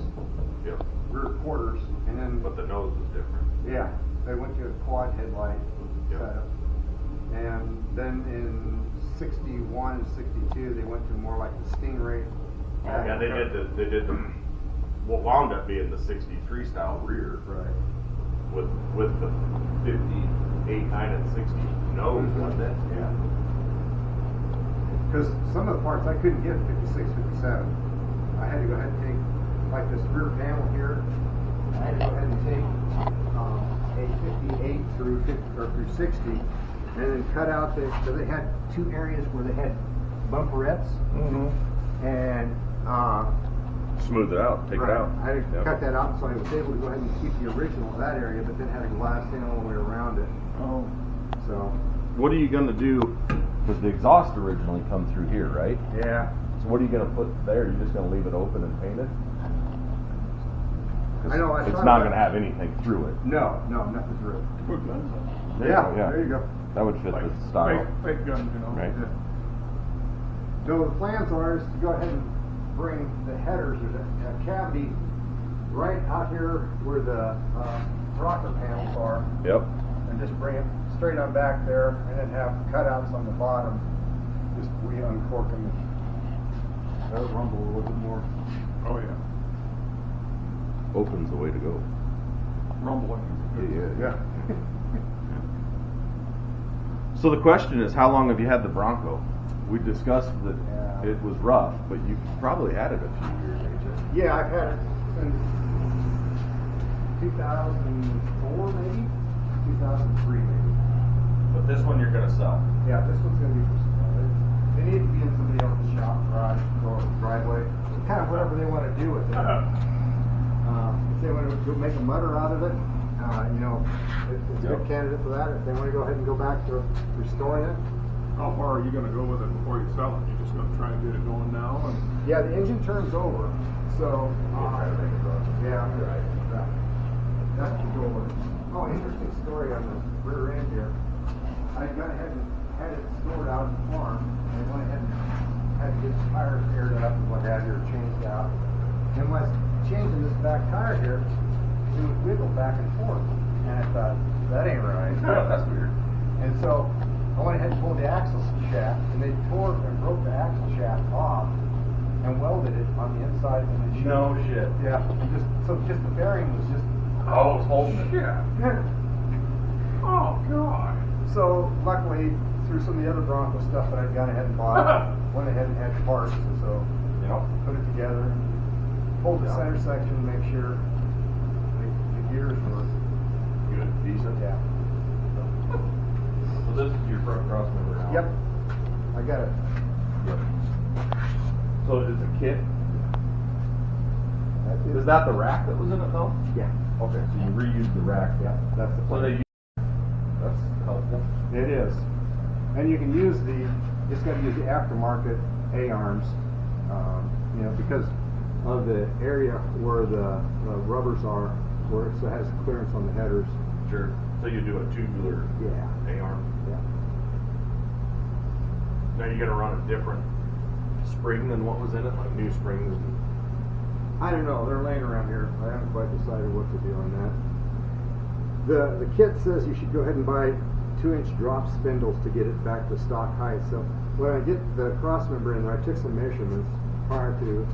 Yep. rear quarters, and then But the nose was different. yeah, they went to a quad headlight Yep. setup, and then in 61 and 62 they went to more like the Stingray. Yeah, they did the what wound up being the 63 style rear Right. with the 58, 9, and 60 nose, wasn't it? Yeah. Because some of the parts I couldn't get 56, 57. I had to go ahead and take, like this rear panel here, I had to go ahead and take a 58 through 50 or through 60, and then cut out so they had two areas where they had bumperettes, and Smooth it out, take right, it out. I had to Yep. cut that out, so I was able to go ahead and keep the original of that area, but then had a glass in all the way around it. Oh, So What are you gonna do? Because the exhaust originally come through here, right? yeah. So what are you gonna put there? You're just gonna leave it open and paint it? 'Cause I know, I it's thought not about- gonna have anything through it. No, nothing through it. put guns on. There There you go. That would fit Like the style, fake guns, you know. right? So the plans are is to go ahead and bring the headers, there's a cavity right out here where the rocker panels are, Yep. and just bring it straight on back there, and then have cutouts on the bottom. Just we uncork them and let it rumble a little bit more. Oh yeah, Open's the way to go. rumbling. Yeah. So the question is, how long have you had the Bronco? We discussed that Yeah. it was rough, but you probably had it a few years, ain't you? Yeah, I've had it since 2004 maybe, 2003 maybe. But this one you're gonna sell. Yeah, this one's gonna be for sale. They need to be in somebody else's shop, garage, or driveway, kind of whatever they want to do with it. If they want to make a mutter out of it, it's a good Yep. candidate for that. If they want to go ahead and go back to restoring it, How far are you gonna go with it before you sell it? You're just gonna try and get it going now and. yeah, the engine turns over, so Try to make it run. yeah, that's the goal. Oh, interesting story on the rear end here. I went ahead and had it stored out at the farm, and I went ahead and had to get the tires aired up and what have you, or changed out. And when I was changing this back tire here, it would wiggle back and forth. And I thought, that ain't right. That's weird. And so I went ahead and pulled the axle shaft, and they tore and broke the axle shaft off and welded it on the inside of the machine. No shit. Yeah, and just the bearing was just. Oh, it's holding it. Yeah. Oh God. So luckily, through some of the other Bronco stuff that I'd gone ahead and bought, went ahead and had parts, and so Yep. put it together, pulled the center section, make sure the gears were. Good, decent. Yeah. So this is your front cross member now? Yep. I got it. Yep. So it's a kit? That's it. Is that the rack that was in it though? Yeah. Okay, so you reused the rack. Yeah. That's the So plan. that's helpful. It is. And you can use just got to use the aftermarket A-arms, because of the area where the rubbers are, where it has clearance on the headers. Sure. So you do a tubular Yeah. A-arm. Yeah. Now you're gonna run a different spring than what was in it, like new springs. I don't know. They're laying around here. I haven't quite decided what to do on that. The kit says you should go ahead and buy 2-inch drop spindles to get it back to stock height. So when I get the cross member in there, I took some measurements prior to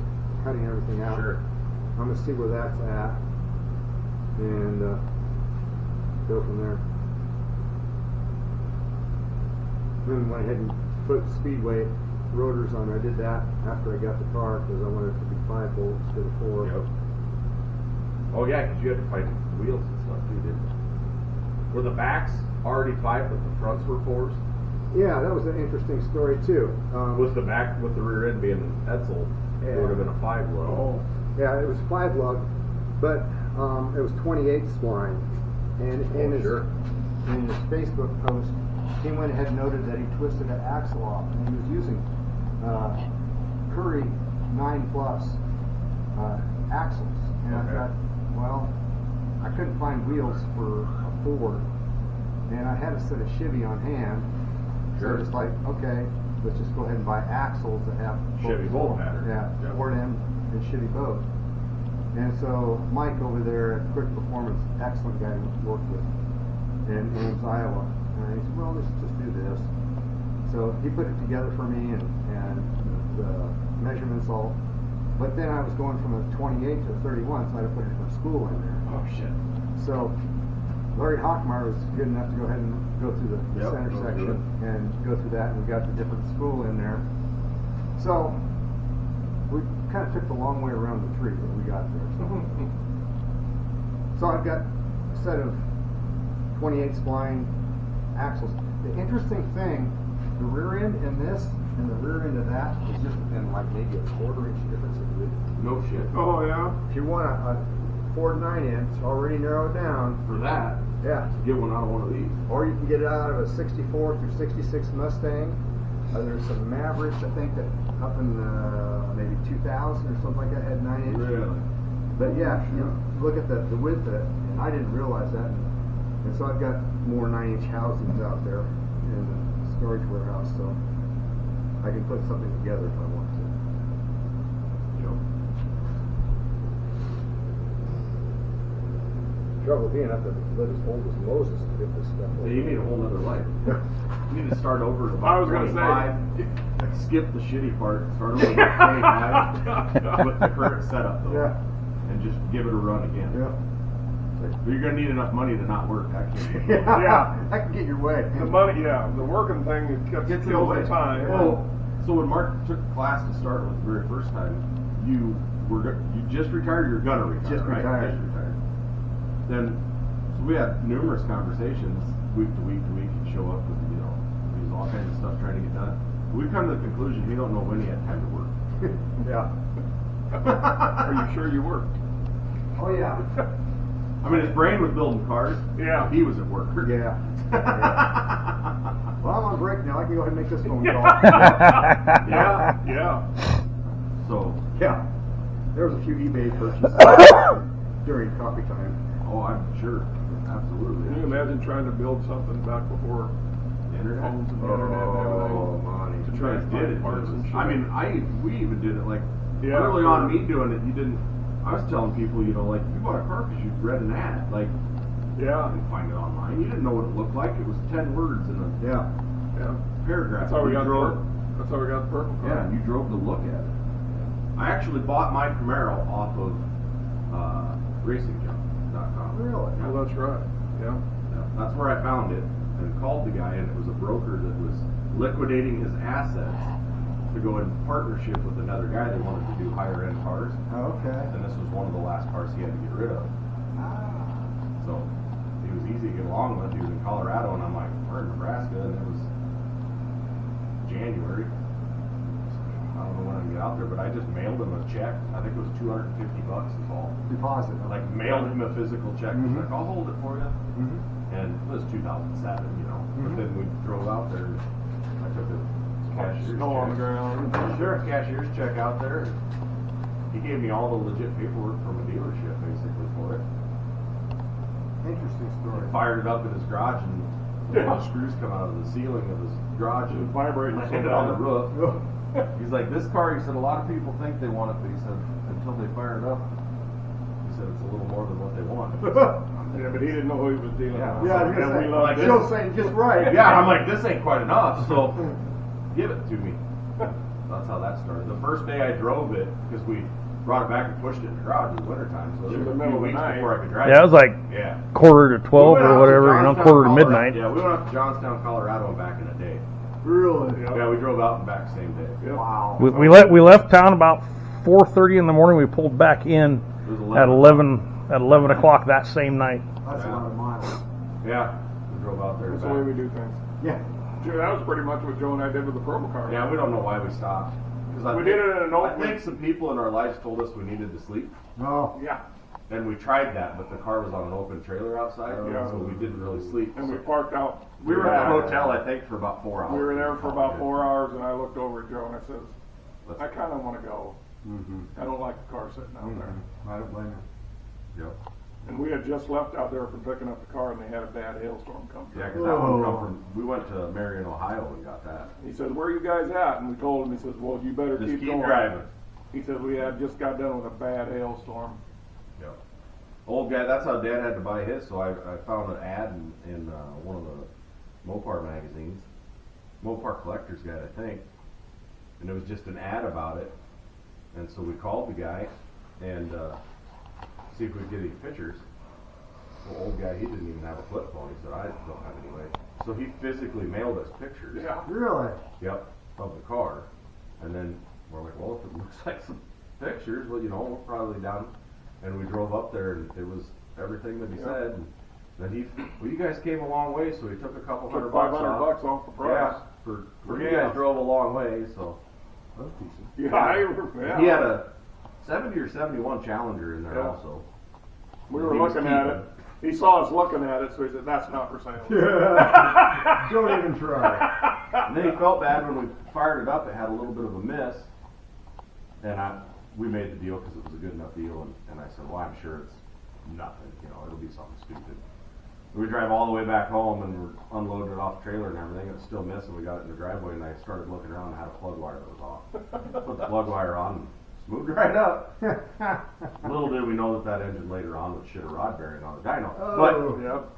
cutting everything out. Sure. I'm gonna see where that's at and go from there. Then went ahead and put speedway rotors on. I did that after I got the car because I wanted it to be 5 volts instead of 4. Yep. Oh yeah, because you had to fight the wheels and stuff too, didn't you? Were the backs already 5 but the fronts were 4s? Yeah, that was an interesting story too. Was the back with the rear end being Edsel, it would have been a 5 lug. Oh. Yeah, it was 5 lug, but it was 28 spline. And in his Facebook post, he went ahead and noted that he twisted an axle off, and he was using Curry 9 plus axles. And Okay. I thought, well, I couldn't find wheels for a Ford, and I had a set of Chevy on hand. So Sure. it's like, okay, let's just go ahead and buy axles that have Chevy bolt pattern. Yeah, Ford and Chevy both. And so Mike over there at Quick Performance, excellent guy to work with in Ames, Iowa. And he said, well, let's just do this. So he put it together for me and the measurements all. But then I was going from a 28 to a 31, so I had to put a different spool in there. Oh shit. So Larry Hockmeyer was good enough to go ahead and go through the Yep, center go through section and go through that, and we got the different spool in there. So we kind of took the long way around the tree, but we got there. So I've got a set of 28 spline axles. The interesting thing, the rear end in this and the rear end of that is just within like maybe a quarter-inch difference of width. No shit. Oh, yeah? If you want a Ford 9-inch, already narrowed down. For that, Yeah. get one out of one of these. Or you can get it out of a 64 through 66 Mustang. There's some Mavericks, I think, that up in maybe 2000 or something like that had 9-inch. Really? But yeah, you look at the width of it, and I didn't realize that. And so I've got more 9-inch housings out there in the storage warehouse, so I can put something together if I want to. Trouble being, I have to live as old as Moses to get this stuff. So you need a whole nother life. You need to start over at I about was gonna 25, skip the shitty part, start over at 25 with the current setup though, Yeah. and just give it a run again. Yeah. But you're gonna need enough money to not work. I can't. Yeah, that can get your way. The money, yeah, the working thing, it gets Gets in the kills way. the time. Well, so when Mark took class to start with the very first time, you just retired. You're gonna retire, Just right? retired. Just retired. Then, so we had numerous conversations week to week to week. He'd show up with there's all kinds of stuff trying to get done. We've come to the conclusion he don't know when he had time to work. Yeah. Are you sure you worked? Oh yeah. I mean, his brain was building cars. Yeah. He was at work. Yeah. Well, I'm on break now. I can go ahead and make this phone call. Yeah, yeah. So, Yeah. There was a few eBay purchases during coffee time. oh, I'm sure, absolutely. Can you imagine trying to build something back before The internet? phones and the internet and everything? money. To You try guys and did find it. parts and shit. I mean, we even did it like Yeah, early sure. on. Me doing it, you didn't. I was telling people, like you bought a car because you read an ad. Like Yeah, I didn't find it online. You didn't know what it looked like. It was 10 words in a Yeah. yeah. paragraph. That's how we You got drove. That's how we got the purple car. Yeah, and you drove to look at it. I actually bought my Camaro off of RacingJump.com. Really? Oh, that's right. Yeah. Yeah, that's where I found it and called the guy, and it was a broker that was liquidating his assets to go in partnership with another guy. They wanted to do higher end cars, Okay. and this was one of the last cars he had to get rid of. So he was easy to get along with. He was in Colorado, and I'm like, we're in Nebraska, and it was January. I don't know when I can get out there, but I just mailed him a check. I think it was $250 is all. Deposit. Like mailed him a physical check. He's Mhm. like, I'll hold it for you. Mm-hmm. And it was 2007, But Mhm. then we drove out there. And I took a cashier's Snow on the check. ground. Sure, cashier's check out there. He gave me all the legit paperwork from a dealership, basically, for it. Interesting story. Fired it up in his garage, and Yeah. all the screws come out of the ceiling of his garage and Vibrating so landed on the bad. roof. He's like, this car, he said, a lot of people think they want it, but he said, until they fire it up, he said, it's a little more than what they want. Yeah, but he didn't know who he was dealing Yeah. with. Yeah, I was And gonna we say, love like this. Joe's saying just right. Yeah, I'm like, this ain't quite enough, so give it to me. That's how that started. The first day I drove it, because we brought it back and pushed it in the garage in the wintertime, so there was In the a middle few of the weeks night. before I could drive Yeah, it was like Yeah. quarter to 12 We went or out to whatever, Johnstown, quarter to Colorado. midnight. Yeah, we went up to Johnstown, Colorado and back in a day. Really? Yeah, we drove out and back same day. Yep. Wow. We left town about 4:30 in the morning. We pulled back in It was at 11 o'clock that same night. That's a lot of miles. Yeah, we drove out there and That's the way we back. do things. Yeah. Dude, that was pretty much what Joe and I did with the purple car. Yeah, we don't know why we stopped. 'Cause I We think- did it in an I open- think some people in our lives told us we needed to sleep. No. Yeah. And we tried that, but the car was on an open trailer outside, Yeah. so we didn't really sleep. And we parked out. We were in the back. hotel, I think, for about 4 hours. We were there for about Yeah. 4 hours, and I looked over at Joe and I says, Let's I go. kind of want to go. Mm-hmm. I don't like the car sitting out there. I don't blame you. Yep. And we had just left out there from picking up the car, and they had a bad hailstorm come through. Yeah, because that one come from, we went to Marion, Ohio and got that. He says, "Where are you guys at?" And we told him. He says, "Well, you better Just keep going." driving. He says, "We had just got done with a bad hailstorm." Yep. Old guy, that's how Dad had to buy his, so I found an ad in one of the Mopar magazines. Mopar Collector's Guide, I think. And it was just an ad about it. And so we called the guy and see if we could get any pictures. Well, old guy, he didn't even have a flip phone. He said, I don't have any way. So he physically mailed us pictures. Yeah. Really? Yep, of the car. And then we're like, well, if it looks like some pictures, well, you know, we're probably done. And we drove up there, and it was everything that he said. And then well, you guys came a long way, so he took a couple Took $100 $500 off the price. Yeah, for you guys drove a long way, so. That's decent. Yeah, He had a 70 or 71 Challenger in there Yeah. also. we were He was looking at keeping. it. He saw us looking at it, so he said, "That's not for sale." Don't even try. And then he felt bad when we fired it up. It had a little bit of a miss, and we made the deal because it was a good enough deal. And I said, "Well, I'm sure it's nothing. You know, it'll be something stupid." We drive all the way back home, and we're unloaded it off the trailer and everything. It was still missing. We got it in the driveway, and I started looking around and had a plug wire that was off. Put the plug wire on, and moved right up. Little did we know that engine later on would shit a rod bearing on the dyno. Oh. Yep. But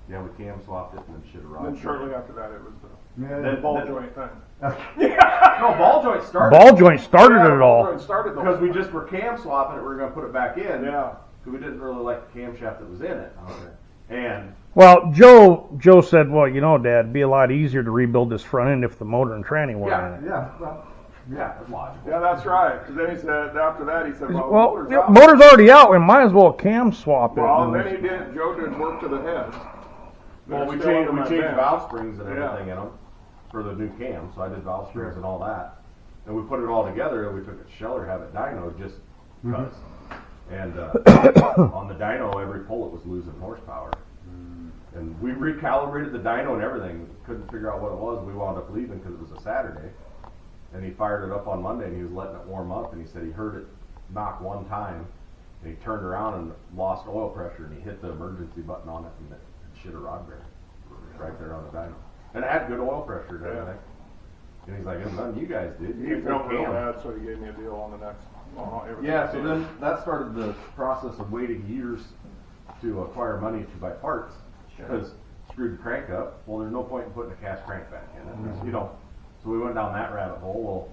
yeah, we cam swapped it and then shit a rod. And then shortly after that, it was Yeah. the ball joint thing. No, ball joint started. Ball joint started Yeah, it ball all. joint started the Because we just were cam swapping it, we were going to put it back in. Yeah. Because we didn't really like the camshaft that was in it. Okay. And Well, Joe said, well, you know, Dad, it'd be a lot easier to rebuild this front end if the motor and tranny were Yeah. in it. Yeah. Well, yeah, that's logical. Yeah, that's right. 'Cause then he said, after that, he said, "Well, Well, motor's yeah, out." motor's already out. We might as well cam swap it. Well, then he did. Joe did work to the heads. Well, we They're still changed under my bench. valve springs and Yeah. everything in them for the new cam. So I did valve springs and all that. And we put it all together, and we took it to Scheller, have it dyno just because. And on the dyno, every pull it was losing horsepower. And we recalibrated the dyno and everything. Couldn't figure out what it was. We wound up leaving because it was a Saturday. And he fired it up on Monday, and he was letting it warm up. And he said he heard it knock one time, and he turned around and lost oil pressure, and he hit the emergency button on it, and it shit a rod bearing right there on the dyno. And it had good oil pressure and everything. And he's like, "It's nothing you guys did. He You felt real cam." bad, so he gave me a deal on the next. Everything. Yeah, so then that started the process of waiting years to acquire money to buy parts because screwed the crank up. Well, there's no point in putting a cast crank back in it, you know. So we went down that rabbit hole.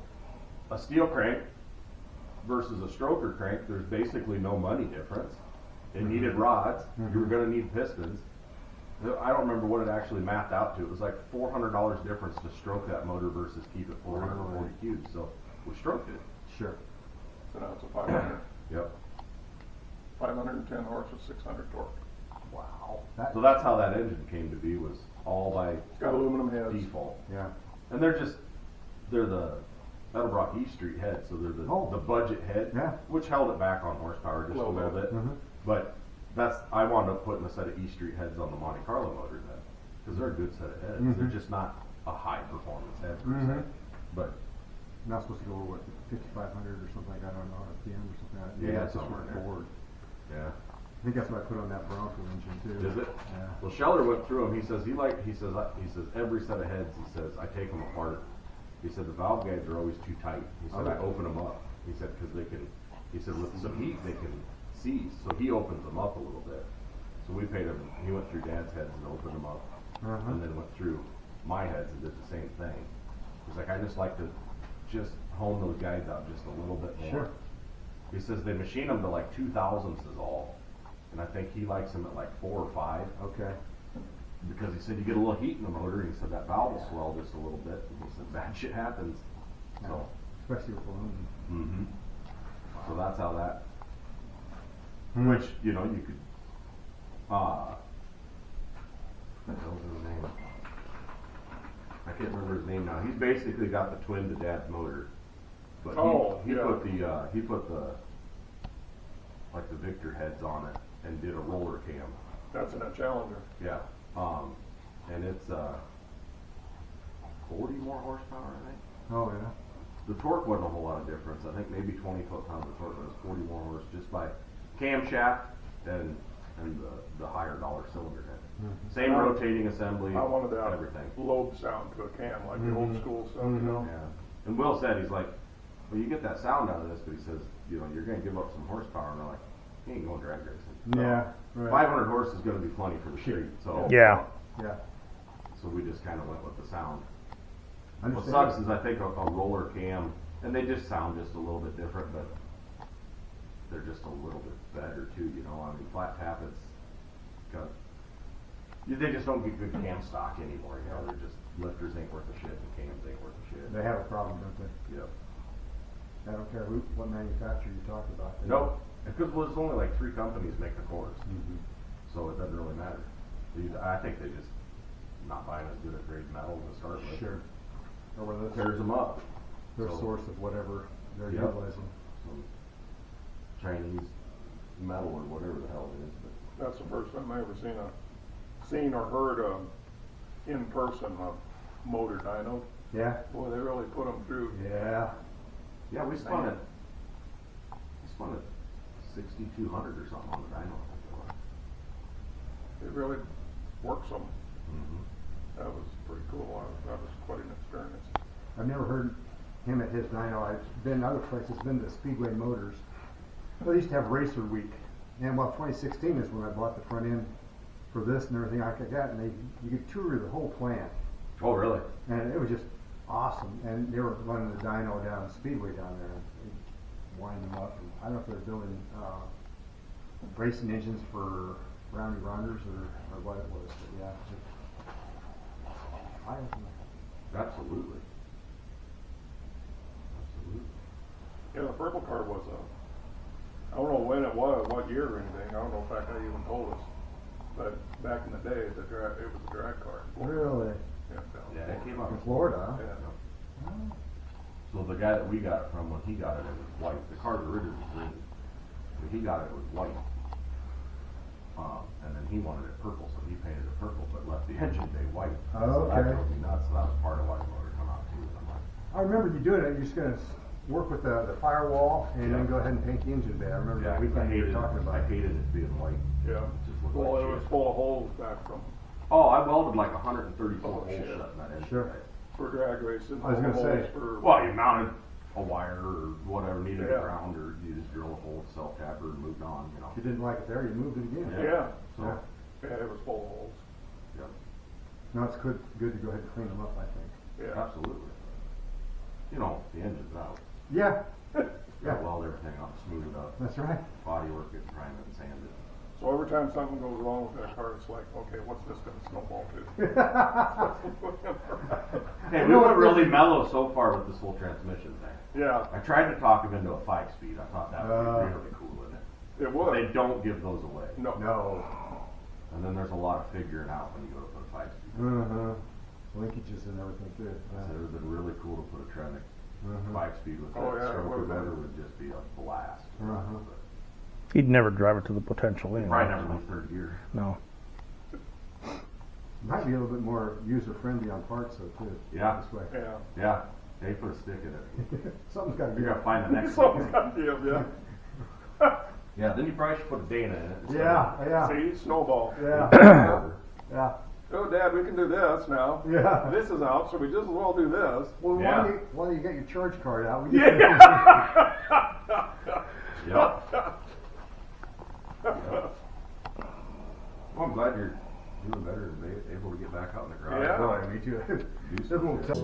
Well, a steel crank versus a stroker crank, there's basically no money difference. It needed rods. You were going to need pistons. I don't remember what it actually mapped out to. It was like $400 difference to stroke that motor versus keep it 440 cubes. So we stroked it. Sure. So now it's a 500. Yep. 510 horse with 600 torque. Wow. So that's how that engine came to be, was all by It's got aluminum heads. default. Yeah. And they're the Metalbrock E Street heads, so they're the budget head, Yeah. which held it back on horsepower just a Little little bit. bit. But I wound up putting a set of E Street heads on the Monte Carlo motor then, because they're a good set of heads. They're just not a high performance head per se. But Not supposed to go over what 5,500 or something like that on RPM or something like that. Yeah, it's just somewhere for in there. Ford. yeah. I think that's what I put on that Bronco engine too. Is it? Yeah. Well, Scheller went through them. He says he says every set of heads. He says I take them apart. He said the valve guides are always too tight. He said I Okay. open them up. He said because they can. He said with some heat they can seize. So he opens them up a little bit. So we paid him. He went through Dad's heads and opened them up, and then went through my heads and did the same thing. He's like, I just like to just hone those guides out just a little bit more. Sure. He says they machine them to like 2,000ths is all, and I think he likes them at like 4 or 5. Okay. Because he said you get a little heat in the motor, and he said that valve will swell just a little bit, and he said bad shit happens. So, Especially with aluminum. so that's how that. Which you know you could. What the hell's his name? I can't remember his name now. He's basically got the twin to Dad's motor, but he put the like the Victor heads on it and did a roller cam. That's in a Challenger. Yeah. And it's 40 more horsepower, I think. Oh yeah. The torque wasn't a whole lot of difference. I think maybe 20 foot-pounds of torque, but it was 40 more horse just by camshaft and and the higher dollar cylinder head. Same rotating assembly, I wanted that everything. lobe sound to a cam, like the old school stuff, you know? Yeah. And Will said, he's like, well, you get that sound out of this, but he says, you know, you're going to give up some horsepower. And they're like, he ain't going drag racing. Yeah, right. 500 horse is going to be plenty for the street. So Yeah. Yeah. So we just kind of went with the sound. What Understand. sucks is I think a roller cam, and they just sound just a little bit different, but they're just a little bit better too, you know. I mean, flat tap, it's got, they just don't get good cam stock anymore, you know. They're just, lifters ain't worth a shit and cams ain't worth a shit. They have a problem, don't they? Yep. I don't care what manufacturer you talk about. Nope. Because there's only like 3 companies make the cores, so it doesn't really matter. I think they just not buying as good a grade metal to start with. Sure. Or whether that's Tears them up. their So- source of whatever they're Yep. utilizing. Some Chinese metal or whatever the hell it is. But That's the first time I ever seen or heard in person a motor dyno. Yeah. Boy, they really put them through. Yeah. yeah, we spun it 6,200 or something on the dyno. It really works them. Mm-hmm. That was pretty cool. That was quite an experience. I've never heard him at his dyno. I've been other places, been to Speedway Motors. They used to have Racer Week. And 2016 is when I bought the front end for this and everything like that. And you could tour the whole plant. Oh, really? And it was just awesome. And they were running the dyno down at Speedway down there. And wind them up. And I don't know if they're building racing engines for roundy rounders or what it was. But yeah. Absolutely. Absolutely. Yeah, the purple car was I don't know when it was, what year or anything. I don't know if that guy even told us. But back in the day, it was a drag car. Really? Yeah, it came out In Florida, huh? Yeah. So the guy that we got it from, when he got it, it was white. The car's originally was green. When he got it, it was white. And then he wanted it purple, so he painted it purple, but left the engine bay white. Oh, So that okay. drove me nuts. So that was part of why the motor come out too. And I'm like, I remember you doing it. You're just gonna work with the firewall and then Yeah. go ahead and paint the engine bay. I remember yeah, the 'cause I weekend you hated were talking about I it. hated it being white. Yeah. It just looked Well, like it was shit. full of holes back from Oh, I welded like 134 Oh, holes shit. shut in that engine Sure. bay. for drag racing. I was gonna holes say. For, Well, you mounted a wire or whatever needed Yeah. a ground, or you just drill a hole, self tapper, and moved on. You know. If you didn't like it there, you moved it again. yeah. So, Yeah. Yeah, it was full of holes. yeah, No, it's good to go ahead and clean them up, I think. Yeah. absolutely. You know, the engine's out. Yeah. Got Yeah. weld everything up, smooth it up, That's right. body work it, prime it, and sand it. So every time something goes wrong with that car, it's like, okay, what's this going to snowball to? Hey, we went really mellow so far with this whole transmission thing. Yeah, I tried to talk him into a 5-speed. I thought that would be really cool in it. it But they would. don't give those away. No. No. And then there's a lot of figuring out when you go to put a 5-speed. Uh-huh. Linkages and everything too. So it would have been really cool to put a Tremec Uh-huh. 5-speed with Oh, that yeah, it stroker would've been. motor would just be a blast. Uh-huh. But He'd never drive it to the potential anyway. probably never leave third gear. No. Might be a little bit more user friendly on parts though too. Yeah. This way. Yeah. Yeah, they put a stick in it. Something's got to You be. gotta find the next Something's one. got to give, yeah. Yeah, then you probably should put a Dana in it. instead Yeah. of- Yeah. See, snowball. Yeah. Yeah. Oh, Dad, we can do this now. Yeah. This is out, so we just as well do this. Well, Yeah. while you get your charge card out, we Yeah. Yep. Well, I'm glad you're doing better and able to get back out in the garage. Yeah. Boy, me too. Do some shit.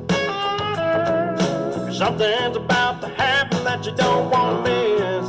Something's about to happen that you don't want to miss.